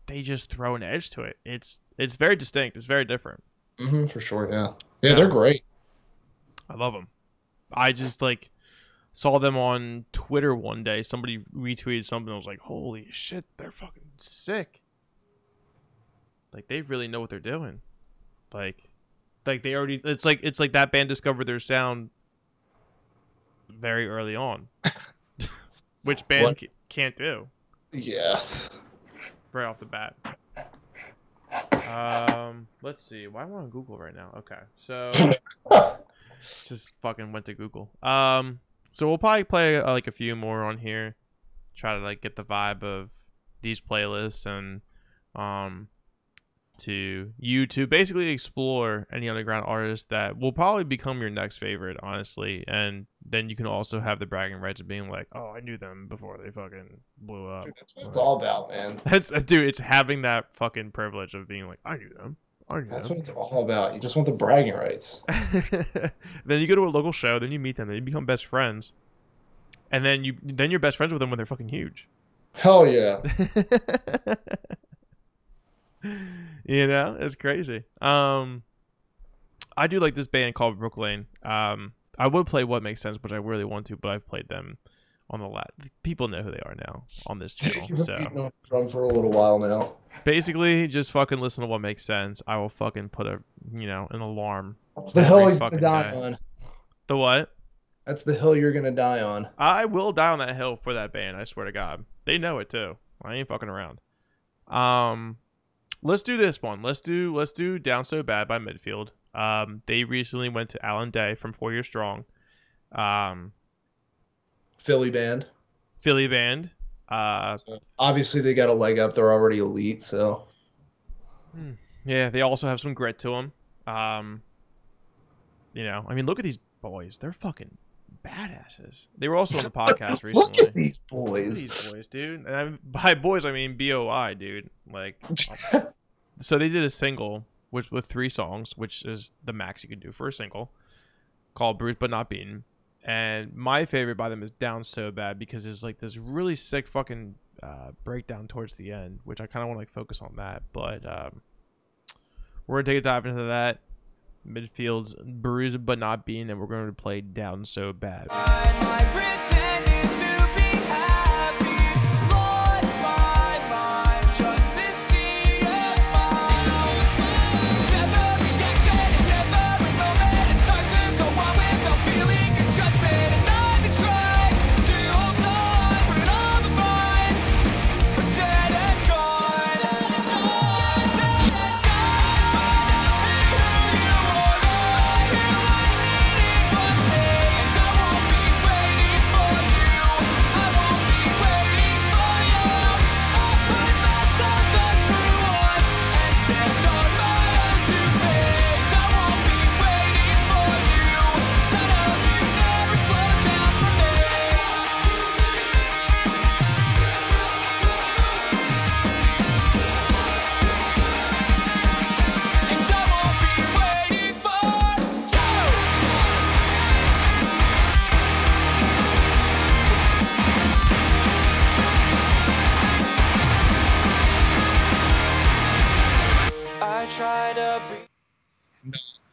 S1: they just throw an edge to it. It's very distinct. It's very different.
S2: For sure, yeah. Yeah, they're great.
S1: I love them. I just like saw them on Twitter one day. Somebody retweeted something. I was like, holy shit, they're fucking sick. Like, they really know what they're doing. Like they already. It's like that band discovered their sound very early on, which bands can't do.
S2: Yeah.
S1: Right off the bat. Let's see. Why am I on Google right now? Okay, so just fucking went to Google. So we'll probably play like a few more on here, try to like get the vibe of these playlists, and to you to basically explore any underground artist that will probably become your next favorite, honestly. And then you can also have the bragging rights of being like, oh, I knew them before they fucking blew up.
S2: Dude, that's what it's all about, man.
S1: Dude, it's having that fucking privilege of being like, I knew them.
S2: That's what it's all about. You just want the bragging rights.
S1: Then you go to a local show, then you meet them, then you become best friends, and then you're best friends with them when they're fucking huge.
S2: Hell yeah.
S1: You know, it's crazy. I do like this band called Brooklyn. I would play What Makes Sense, which I really want to, but I've played them on the last. People know who they are now on this channel.
S2: You've
S1: So
S2: been on drum for a little while now.
S1: basically, just fucking listen to What Makes Sense. I will fucking put an alarm.
S2: That's the hill
S1: every
S2: he's gonna
S1: fucking
S2: die
S1: day.
S2: on.
S1: The what?
S2: That's the hill you're gonna die on.
S1: I will die on that hill for that band. I swear to God, they know it too. I ain't fucking around. Let's do this one. Let's do Down So Bad by Midfield. They recently went to Alan Day from 4 Year Strong.
S2: Philly band.
S1: So
S2: Obviously, they got a leg up. They're already elite, so.
S1: yeah, they also have some grit to them. I mean, look at these boys. They're fucking badasses. They were also on the podcast recently.
S2: Look at these boys.
S1: Dude. And by boys, I mean BOI, dude. Like, so they did a single, which with 3 songs, which is the max you can do for a single, called Bruised But Not Beaten. And my favorite by them is Down So Bad, because it's like this really sick fucking breakdown towards the end, which I kind of want to like focus on that. But we're gonna take a dive into that. Midfield's Bruised But Not Beaten, and we're going to play Down So Bad.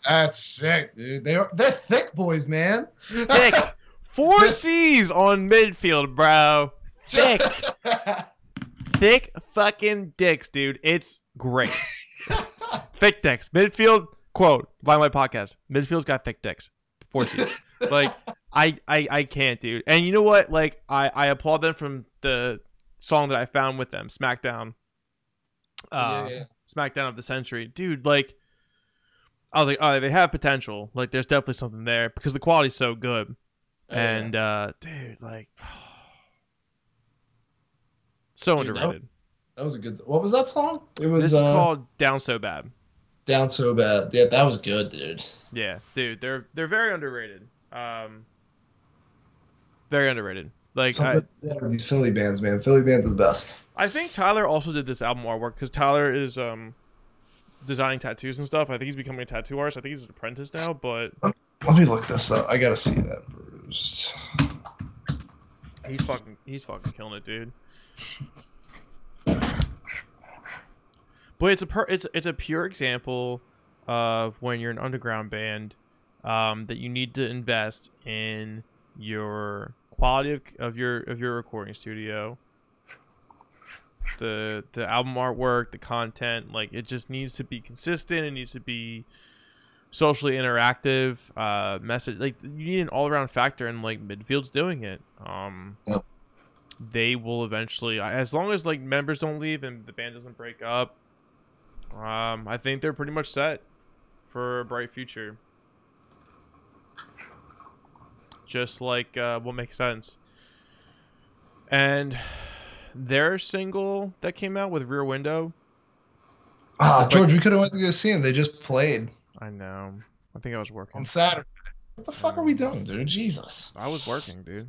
S2: That's sick, dude. They're thick boys, man.
S1: Thick. 4 C's on Midfield, bro. Thick. Thick fucking dicks, dude. It's great. Thick dicks. Midfield, quote, Limelight Podcast. Midfield's got thick dicks. 4 C's. Like, I can't, dude. And you know what? Like, I applaud them from the song that I found with them, Smackdown. Smackdown of the Century. Dude, like, I was like, oh, they have potential. Like, there's definitely something there because the quality's so good. Dude, like, So
S2: Dude,
S1: underrated.
S2: That was a good. What was that song? It was
S1: This is called Down So Bad.
S2: Down So Bad. Yeah, that was good, dude.
S1: Yeah, dude, they're very underrated. Very underrated. Like
S2: These Philly bands, man. Philly bands are the best.
S1: I think Tyler also did this album artwork because Tyler is designing tattoos and stuff. I think he's becoming a tattoo artist. I think he's an apprentice now, but
S2: Let me look this up. I gotta see that first.
S1: he's fucking killing it, dude. But it's a pure example of when you're an underground band that you need to invest in your quality of your recording studio, the album artwork, the content. Like, it just needs to be consistent. It needs to be socially interactive. Message, like, you need an all around factor, and like Midfield's doing it.
S2: Yep.
S1: They will eventually, as long as like members don't leave and the band doesn't break up. I think they're pretty much set for a bright future. Just like What Makes Sense. And their single that came out with Rear Window.
S2: George, we could have went to go see them. They just played.
S1: I know. I think I was working.
S2: On Saturday. What the fuck are we doing, dude? Jesus.
S1: I was working, dude.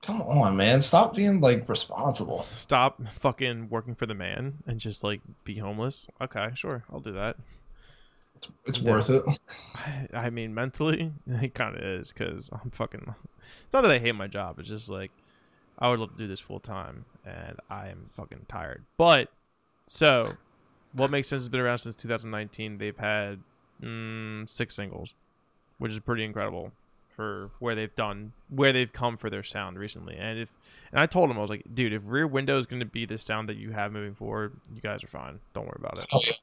S2: Come on, man. Stop being, like, responsible.
S1: Stop fucking working for the man and just, like, be homeless. Okay, sure. I'll do that.
S2: It's worth it.
S1: I mean, mentally, it kind of is, because I'm fucking... It's not that I hate my job. It's just, like, I would love to do this full time, and I am fucking tired. But, so, What Makes Sense has been around since 2019. They've had 6 singles, which is pretty incredible for where they've come for their sound recently. And I told him, I was like, dude, if Rear Window is going to be the sound that you have moving forward, you guys are fine. Don't worry about it.
S2: Oh, yeah.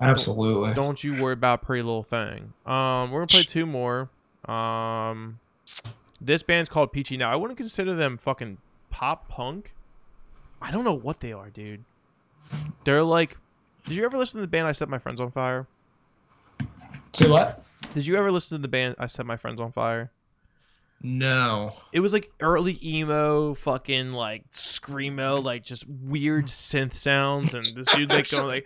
S2: Absolutely.
S1: Don't you worry about Pretty Little Thing. We're gonna play 2 more. This band's called Peachy. Now, I wouldn't consider them fucking pop punk. I don't know what they are, dude. They're like, did you ever listen to the band I Set My Friends on Fire?
S2: Say what?
S1: Did you ever listen to the band I Set My Friends on Fire?
S2: No.
S1: It was like early emo, fucking like screamo, like just weird synth sounds, and this dude like going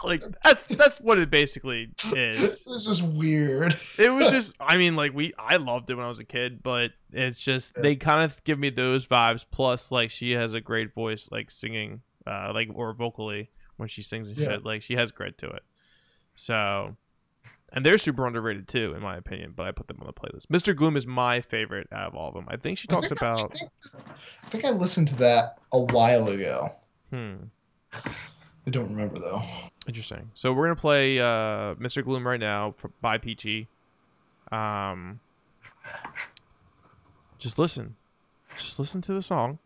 S1: like that's what it basically is.
S2: It was just weird.
S1: It was just, I mean, like I loved it when I was a kid, but it's just they kind of give me those vibes. Plus, like, she has a great voice, like singing, like, or vocally when she sings and shit. Like, she has grit to it. So. And they're super underrated too, in my opinion, but I put them on the playlist. Mr. Gloom is my favorite out of all of them. I think she talks about...
S2: I think I listened to that a while ago.
S1: I
S2: don't remember, though.
S1: Interesting. So we're going to play Mr. Gloom right now by Peachy. Just listen. Just listen to the song.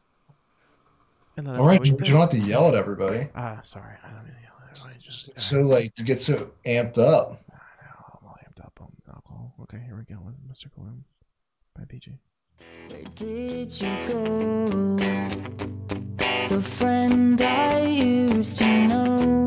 S1: And let us
S2: all right, you don't have to yell at everybody.
S1: Sorry. I don't need to yell at everybody. Just,
S2: so, like, you get so amped up.
S1: Alcohol. Okay, here we go with Mr. Gloom by PG.
S5: Where did you go? The friend I used to know.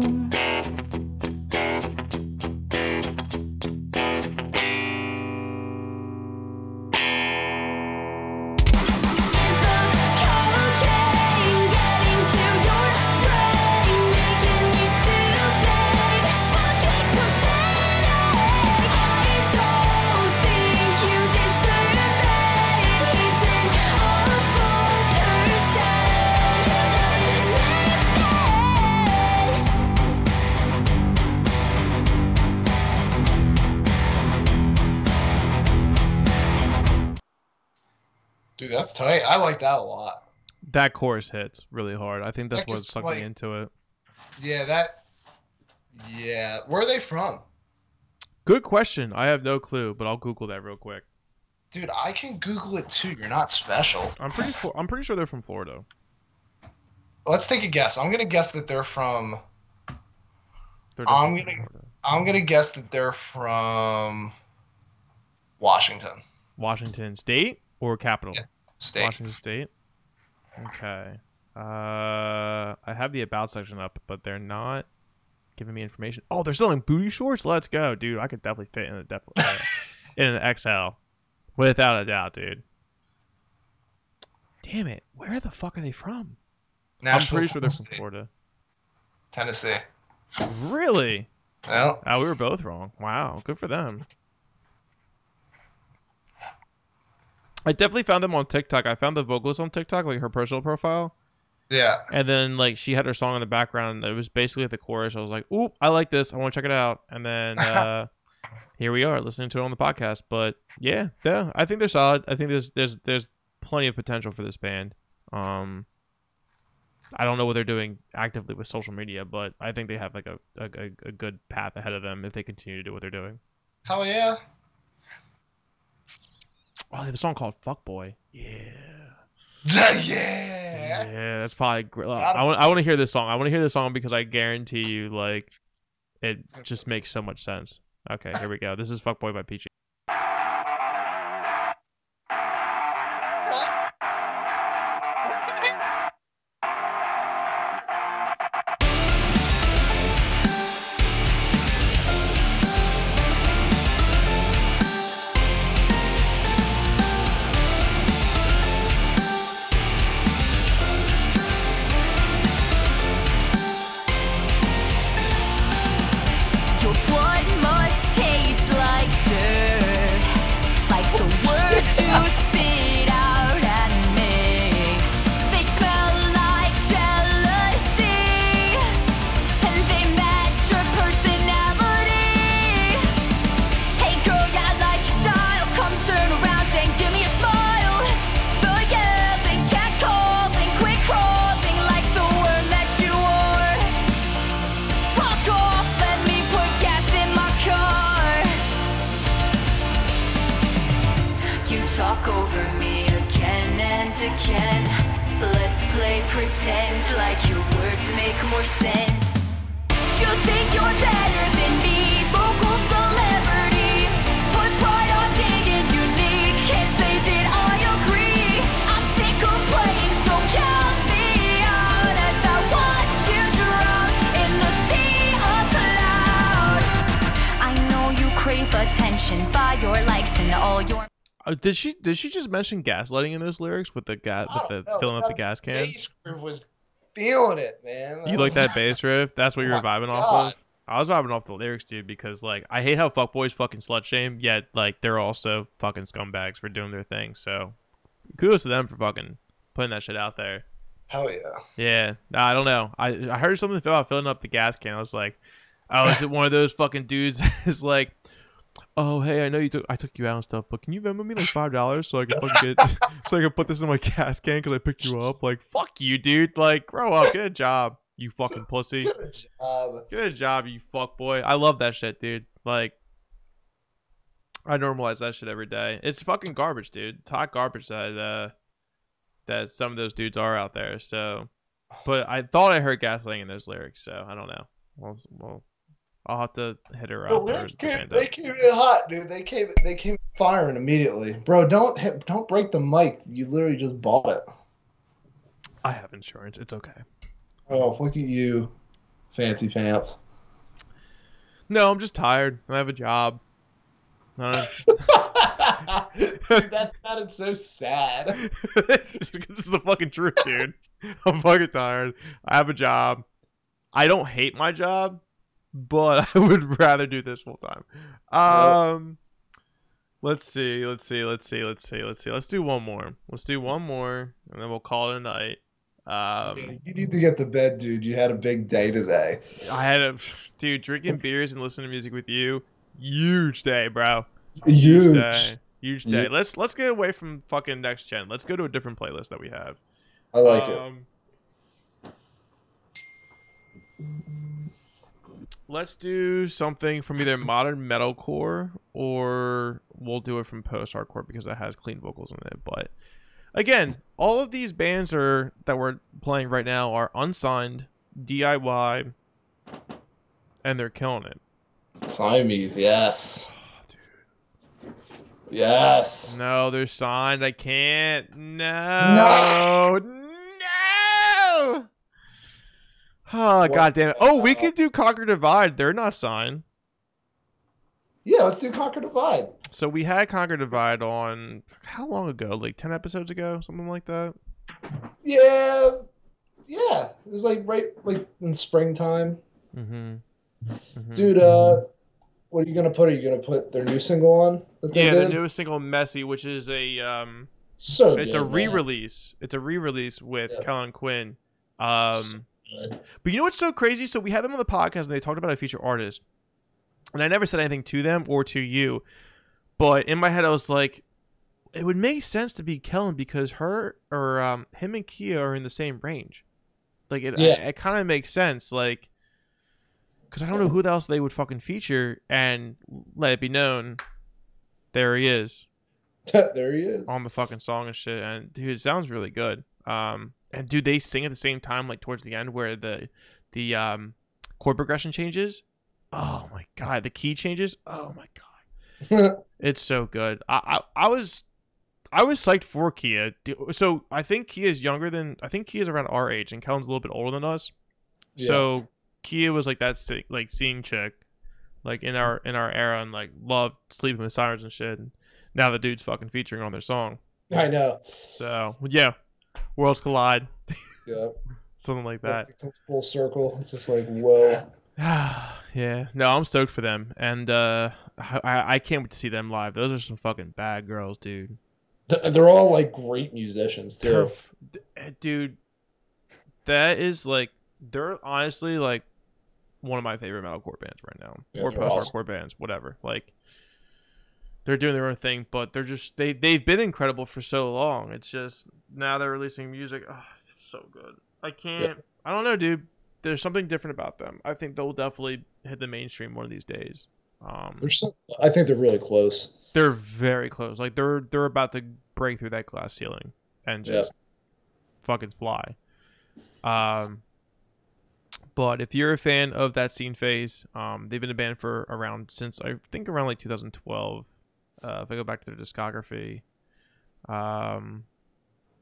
S2: Dude, that's tight. I like that a lot.
S1: That chorus hits really hard. I think that's what sucked me into it.
S2: Yeah, Yeah. Where are they from?
S1: Good question. I have no clue, but I'll Google that real quick.
S2: Dude, I can Google it too. You're not special.
S1: I'm pretty sure they're from Florida.
S2: Let's take a guess. I'm gonna guess that they're from. I'm gonna guess that they're from Washington.
S1: Washington State or capital?
S2: Yeah. State.
S1: Washington State. Okay. I have the about section up, but they're not giving me information. Oh, they're selling booty shorts. Let's go, dude. I could definitely fit in in an XL, without a doubt, dude. Damn it. Where the fuck are they from?
S2: Nashville,
S1: I'm pretty sure they're
S2: Tennessee.
S1: from Florida.
S2: Tennessee.
S1: Really?
S2: Well,
S1: Oh, we were both wrong. Wow. Good for them. I definitely found them on TikTok. I found the vocalist on TikTok, like her personal profile.
S2: yeah.
S1: And then, like, she had her song in the background. It was basically the chorus. I was like, "Oop, I like this. I want to check it out." And then here we are, listening to it on the podcast. But yeah, I think they're solid. I think there's plenty of potential for this band. I don't know what they're doing actively with social media, but I think they have like a good path ahead of them if they continue to do what they're doing.
S2: Hell yeah.
S1: Oh, they have a song called "Fuckboy." Yeah.
S2: Yeah.
S1: Yeah, that's probably great. I want to hear this song. I want to hear this song because I guarantee you, like, it just makes so much sense. Okay, here we go. This is "Fuckboy" by Peachy.
S5: Your blood must taste like dirt, like the words you spit out at me. They smell like jealousy, and they match your personality. Hey girl, yeah, I like your style. Come turn around and give me a smile. But yeah, they can't call, they quit crawling like the worm that you are. Fuck off, let me put gas in my car. You talk over me again and again. Let's play pretend like your words make more sense. You think you're better than me, vocal celebrity. Put pride on being unique. Can't say that I agree. I'm sick of playing, so count me out as I watch you drown in the sea of cloud. I know you crave attention by your likes and all your.
S1: Did she just mention gaslighting in those lyrics with the filling up the gas can?
S2: Bass groove was feeling it, man.
S1: You like that bass riff? That's what you were
S2: Oh my
S1: vibing off
S2: God.
S1: of? I was vibing off the lyrics, dude, because, like, I hate how fuckboys fucking slut shame, yet, like, they're also fucking scumbags for doing their thing. So, kudos to them for fucking putting that shit out there.
S2: Hell yeah.
S1: Yeah, nah, I don't know. I heard something about filling up the gas can. I was like, oh, is it one of those fucking dudes that's like, oh, hey, I know I took you out and stuff, but can you Venmo me like $5 so I can fucking so I can put this in my gas can because I picked you up? Like, fuck you, dude. Like, grow up, get a job, you fucking pussy.
S2: Good job.
S1: Get a job, you fuck boy. I love that shit, dude. Like, I normalize that shit every day. It's fucking garbage, dude. It's hot garbage that some of those dudes are out there. So, but I thought I heard gaslighting in those lyrics, so I don't know. Well, I'll have to hit her
S2: The
S1: up.
S2: lyrics they came in hot, dude. They came firing immediately, bro. Don't break the mic. You literally just bought it.
S1: I have insurance. It's okay.
S2: Oh, look at you, fancy pants.
S1: No, I'm just tired. I have a job.
S2: Dude, that sounded so sad.
S1: This is the fucking truth, dude. I'm fucking tired. I have a job. I don't hate my job, but I would rather do this full time. Let's see. Let's do one more. Let's do one more, and then we'll call it a night.
S2: You need to get to bed, dude. You had a big day today.
S1: I had dude, drinking beers and listening to music with you. Huge day, bro.
S2: Huge.
S1: Huge day. Let's get away from fucking next gen. Let's go to a different playlist that we have.
S2: I like it.
S1: Let's do something from either modern metalcore or we'll do it from post-hardcore because it has clean vocals in it. But again, all of these bands that we're playing right now are unsigned, DIY, and they're killing it.
S2: Siamese, yes. Yes.
S1: No, they're signed. I can't. No. Oh, God damn it. Oh, we could do Conquer Divide. They're not signed.
S2: Yeah, let's do Conquer Divide.
S1: So we had Conquer Divide on, how long ago? Like 10 episodes ago? Something like that?
S2: Yeah, yeah. It was like right like in springtime.
S1: Mm-hmm. Mm-hmm.
S2: Dude, what are you gonna put? Are you gonna put their new single on that they
S1: Yeah, the
S2: did?
S1: newest single, "Messy," which is
S2: So
S1: it's a
S2: good, man.
S1: re-release. It's a re-release with
S2: Yeah.
S1: Kellen Quinn.
S2: So good.
S1: But you know what's so crazy? So we had them on the podcast and they talked about a featured artist, and I never said anything to them or to you. But in my head, I was like, it would make sense to be Kellen because her or him and Kia are in the same range. Like
S2: Yeah,
S1: it kind of makes sense. Like, because I don't know who else they would fucking feature, and let it be known, there he is
S2: there he is.
S1: on the fucking song and shit. And dude, it sounds really good. And dude, they sing at the same time, like towards the end, where the chord progression changes. Oh my god, the key changes. Oh my god, it's so good. I was psyched for Kia. So I think Kia's around our age, and Kellen's a little bit older than us.
S2: Yeah.
S1: So Kia was like that, like seeing chick, like in our era, and like loved Sleeping with Sirens and shit. And now the dude's fucking featuring on their song.
S2: I know.
S1: So yeah, worlds collide,
S2: Yeah.
S1: something like that.
S2: It comes full circle. It's just like, whoa.
S1: Yeah, no, I'm stoked for them, and I can't wait to see them live. Those are some fucking bad girls, dude.
S2: They're all like great musicians too.
S1: Dude, that is like, they're honestly like one of my favorite metalcore bands right now,
S2: Yeah,
S1: or
S2: they're
S1: post-hardcore
S2: awesome.
S1: bands, whatever. Like, they're doing their own thing, but they're just they've been incredible for so long. It's just now they're releasing music. Oh, it's so good.
S2: Yeah.
S1: I don't know, dude. There's something different about them. I think they'll definitely hit the mainstream one of these days.
S2: I think they're really close.
S1: They're very close. Like they're about to break through that glass ceiling and
S2: Yeah.
S1: just fucking fly. But if you're a fan of that scene phase, they've been a band for since I think around like 2012. If I go back to their discography,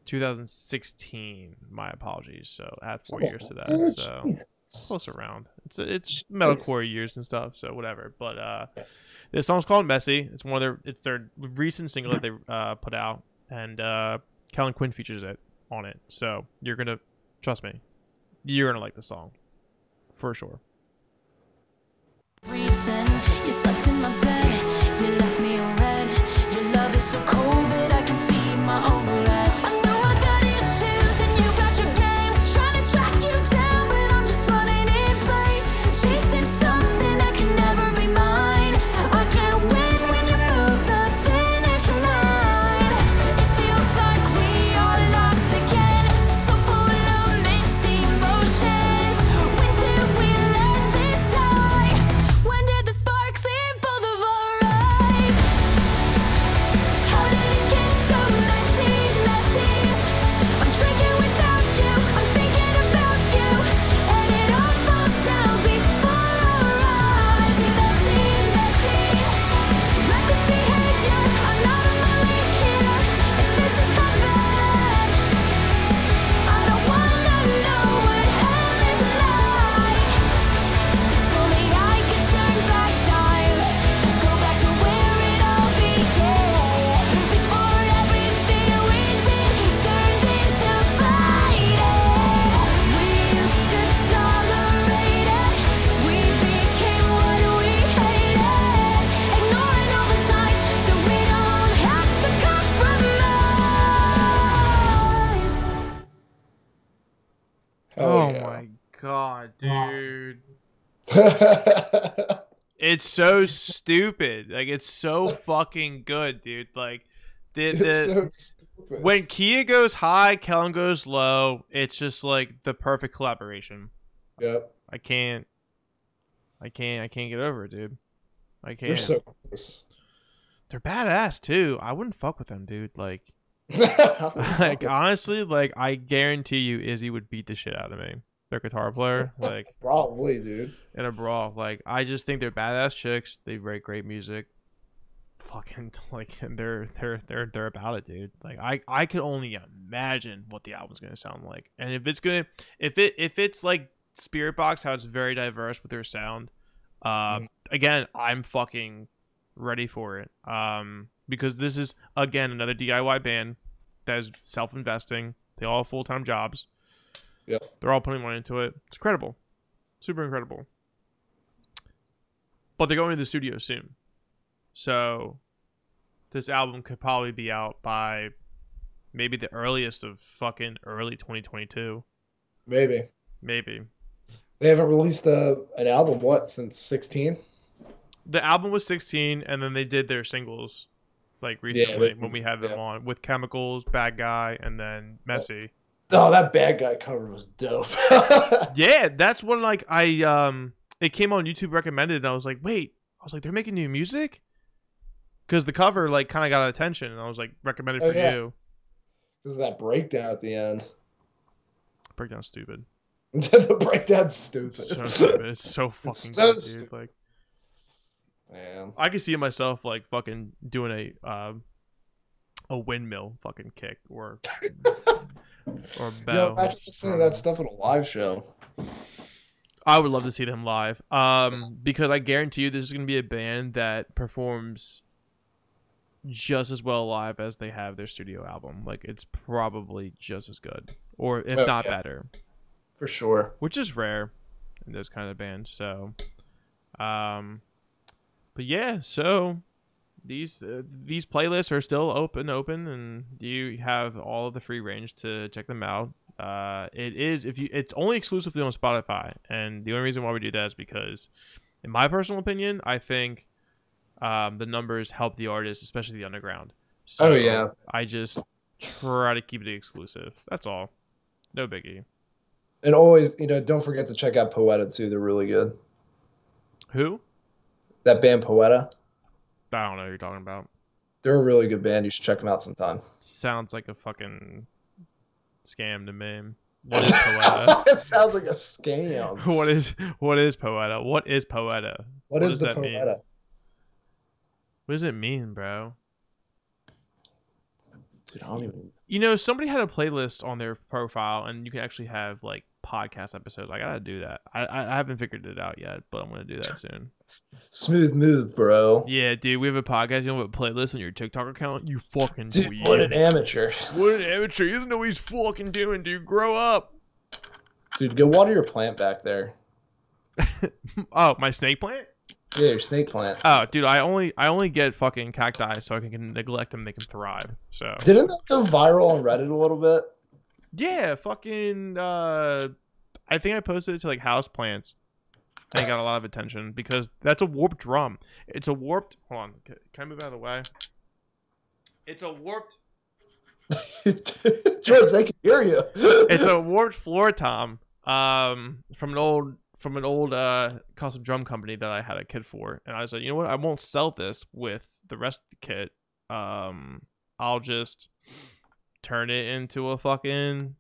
S1: 2016. My apologies. So add 4 years to that. So
S2: Jesus.
S1: close around. It's metalcore years and stuff. So whatever. But this song's called "Messy." It's their recent single that they put out, and Kellen Quinn features it on it. So trust me, you're gonna like the song for sure.
S5: Reason you slept in my bed, you left me on red. Your love is so cold that I can see my own breath. I know I got issues and you got your games, trying to track you down, but I'm just running in place, chasing something that can never be mine. I can't win when you move the finish line. It feels like we are lost again, so full of mixed emotions. When did we let this die? When did the sparks leave both of our eyes? How did it get so messy, messy? I'm drinking without you, I'm thinking about you, and it all falls down before our eyes. Messy, messy, reckless behavior, I'm not on my league here. If this is heaven, I don't wanna know what hell is like. If only I could turn back time, go back to where it all began, before everything we did turned into fighting. We used to tolerate it, we became what we hated, ignoring all the signs so we don't have to compromise.
S2: Hell
S1: Oh
S2: yeah.
S1: my god, dude. It's so stupid. Like, it's so fucking good, dude. Like,
S2: It's so stupid.
S1: when Kia goes high, Kellen goes low. It's just like the perfect collaboration.
S2: Yep.
S1: I can't get over it, dude. I can't.
S2: They're so close.
S1: They're badass too. I wouldn't fuck with them, dude. Like honestly, like I guarantee you, Izzy would beat the shit out of me. Their guitar player, like
S2: Probably, dude.
S1: in a brawl. Like I just think they're badass chicks. They write great music. Fucking like, and they're about it, dude. Like I could only imagine what the album's gonna sound like, and if it's like Spirit Box, how it's very diverse with their sound. Again, I'm fucking ready for it. Because this is again another DIY band that is self-investing, They all have full-time jobs.
S2: Yep.
S1: They're all putting money into it. It's incredible. Super incredible. But they're going to the studio soon. So this album could probably be out by maybe the earliest of fucking early 2022.
S2: Maybe. They haven't released an album, since 16?
S1: The album was 16, and then they did their singles like recently when we had them on with Chemicals, Bad Guy, and then Messy.
S2: Oh, that Bad Guy cover was dope.
S1: Yeah, that's when like it came on YouTube recommended, and I was like, wait, they're making new music? Because the cover like kind of got attention, and I was like, recommended for you.
S2: Because of that breakdown at the end.
S1: Breakdown's stupid.
S2: The breakdown's stupid.
S1: So stupid. It's so fucking good, dude. Like,
S2: man,
S1: I can see myself like fucking doing a windmill fucking kick or bow.
S2: Yo, imagine listening to that stuff at a live show.
S1: I would love to see them live. Because I guarantee you this is gonna be a band that performs just as well live as they have their studio album. Like, it's probably just as good, or if not better.
S2: For sure.
S1: Which is rare in those kind of bands. So, but yeah, so these playlists are still open, and you have all of the free range to check them out. It's only exclusively on Spotify, and the only reason why we do that is because, in my personal opinion, I think the numbers help the artists, especially the underground. So I just try to keep it exclusive. That's all. No biggie.
S2: And always, don't forget to check out Poeta too. They're really good.
S1: Who?
S2: That band Poeta.
S1: I don't know who you're talking about.
S2: They're a really good band. You should check them out sometime.
S1: Sounds like a fucking scam to me. What is Poeta?
S2: It sounds like a scam.
S1: What is Poeta? What is Poeta?
S2: What does the
S1: that
S2: Poeta?
S1: mean? What does it mean, bro?
S2: Dude, I don't even...
S1: somebody had a playlist on their profile, and you can actually have like podcast episodes. I gotta do that. I haven't figured it out yet, but I'm gonna do that soon.
S2: Smooth move, bro.
S1: Yeah, dude, we have a podcast. You have a playlist on your TikTok account. You fucking
S2: dude,
S1: weird.
S2: what an amateur.
S1: What an amateur. He doesn't know what he's fucking doing, dude. Grow up.
S2: Dude, go water your plant back there.
S1: Oh, my snake plant?
S2: Yeah, your snake plant.
S1: Oh, dude, I only get fucking cacti so I can neglect them. They can thrive. So
S2: didn't that go viral on Reddit a little bit?
S1: Yeah, fucking. I think I posted it to like house plants. And it got a lot of attention because that's a warped drum. It's a warped. Hold on, can I move out of the way? It's a warped.
S2: George, I can hear you.
S1: It's a warped floor tom. From an old custom drum company that I had a kit for, and I was like, you know what? I won't sell this with the rest of the kit. I'll just turn it into a fucking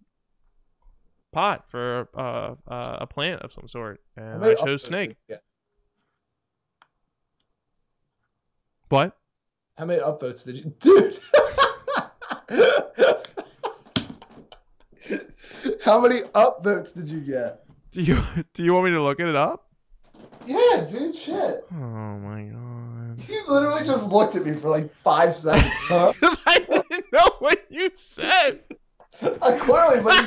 S1: pot for a plant of some sort, and I chose snake. What?
S2: How many upvotes did you, dude? How many upvotes did you get?
S1: Do you want me to look it up?
S2: Yeah, dude, shit.
S1: Oh my god.
S2: You literally just looked at me for like 5 seconds, huh?
S1: Because I didn't know what you said.
S2: Clearly, but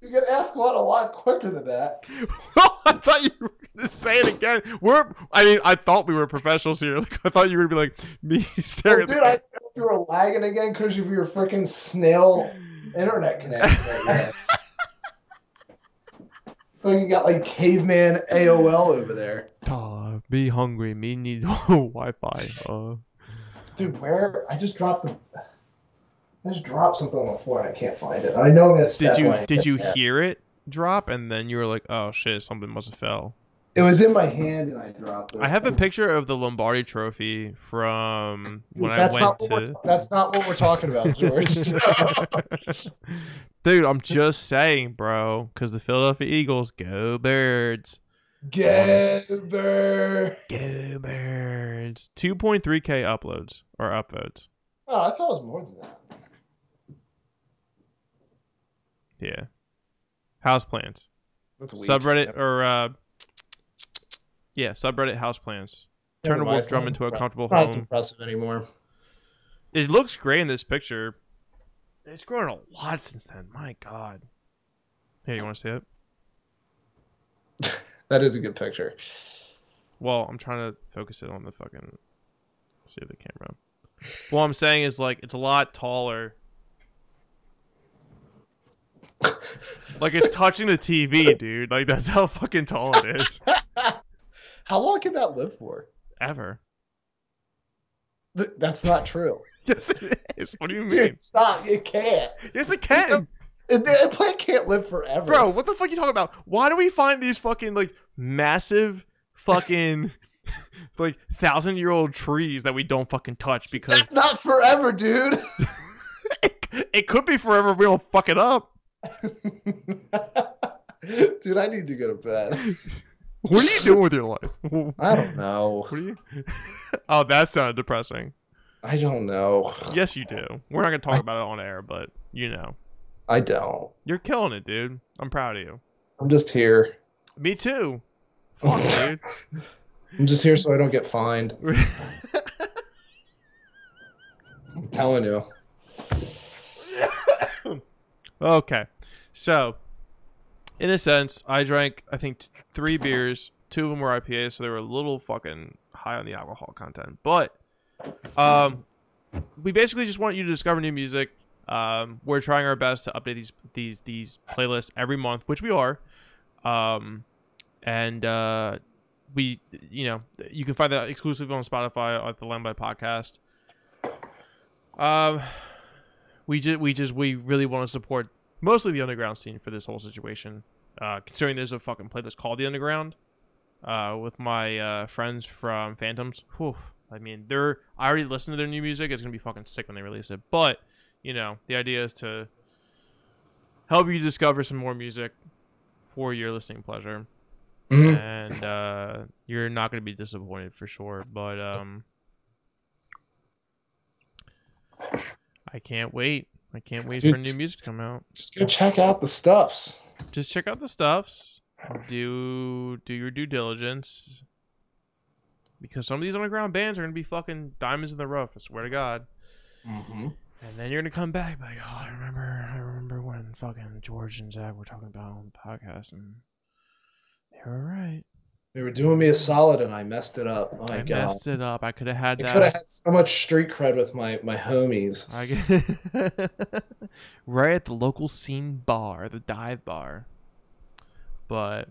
S2: you can ask one a lot quicker than that.
S1: Well, I thought you were going to say it again. I thought we were professionals here. Like, I thought you were going to be like me staring at
S2: dude, I didn't know if you were lagging again because of your freaking snail internet connection that you had. Like you got like caveman AOL over there.
S1: Be hungry. Me need Wi-Fi.
S2: Dude, where? I just dropped something on the floor and I can't find it. I know I'm gonna step on it.
S1: Did you hear it drop and then you were like, oh shit, something must have fell?
S2: It was in my hand and I dropped it.
S1: I have a picture of the Lombardi Trophy from when I went to.
S2: That's not what we're talking about, George.
S1: Dude, I'm just saying, bro, because the Philadelphia Eagles, go Birds.
S2: Go Birds.
S1: Go Birds. 2.3K uploads or upvotes.
S2: Oh, I thought it was more than that.
S1: Yeah. Houseplants.
S2: That's weak.
S1: Subreddit or subreddit houseplants. Turn a wolf drum into a comfortable home.
S2: It's not as impressive anymore.
S1: It looks great in this picture. It's grown a lot since then. My God. Here, you want to see it?
S2: That is a good picture.
S1: Well, I'm trying to focus it on the fucking... See the camera. What I'm saying is, like, it's a lot taller. Like, it's touching the TV, dude. Like, that's how fucking tall it is.
S2: How long can that live for?
S1: Ever.
S2: That's not true.
S1: Yes, it is. What do you mean?
S2: Dude, stop. It can't.
S1: Yes, it can.
S2: A plant can't live forever.
S1: Bro, what the fuck are you talking about? Why do we find these fucking, like, massive fucking... like 1,000-year-old trees that we don't fucking touch because
S2: that's not forever, dude.
S1: it could be forever if we don't fuck it up.
S2: Dude, I need to go to bed.
S1: What are you doing with your life?
S2: I don't know.
S1: What are you? Oh, that sounded depressing.
S2: I don't know.
S1: Yes, you do. We're not gonna talk about it on air, but you know.
S2: I don't.
S1: You're killing it, dude. I'm proud of you.
S2: I'm just here.
S1: Me too. Fuck, dude.
S2: I'm just here so I don't get fined. I'm telling you.
S1: Okay. So, in a sense, I drank, I think, 3 beers. 2 of them were IPAs, so they were a little fucking high on the alcohol content. But, we basically just want you to discover new music. We're trying our best to update these playlists every month, which we are. We, you know, you can find that exclusively on Spotify at the Lambai Podcast. We really want to support mostly the underground scene for this whole situation. Considering there's a fucking playlist called The Underground, with my friends from Phantoms. Whew, I mean, I already listened to their new music. It's gonna be fucking sick when they release it. But you know, the idea is to help you discover some more music for your listening pleasure.
S2: Mm-hmm.
S1: And you're not going to be disappointed for sure. But I can't wait. I can't wait for new music to come out.
S2: Just go check out the stuffs.
S1: Just check out the stuffs. Do your due diligence. Because some of these underground bands are going to be fucking diamonds in the rough. I swear to God.
S2: Mm-hmm.
S1: And then you're going to come back like, oh, I remember when fucking George and Zach were talking about on the podcast and... You're right.
S2: They were doing me a solid, and I messed it up. My God,
S1: messed it up. I could have had that.
S2: I could have had so much street cred with my homies.
S1: Right at the local scene bar, the dive bar. But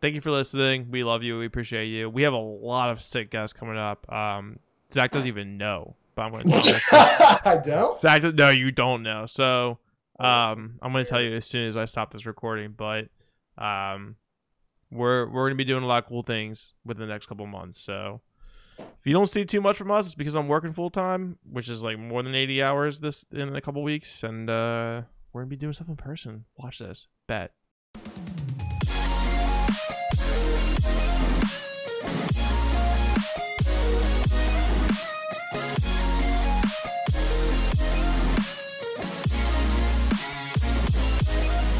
S1: thank you for listening. We love you. We appreciate you. We have a lot of sick guests coming up. Zach doesn't even know, but I'm going to tell you.
S2: I don't.
S1: Zach, no, you don't know. So I'm going to tell you as soon as I stop this recording. But we're going to be doing a lot of cool things within the next couple months. So if you don't see too much from us, it's because I'm working full time, which is like more than 80 hours in a couple weeks. And we're going to be doing stuff in person. Watch this. Bet.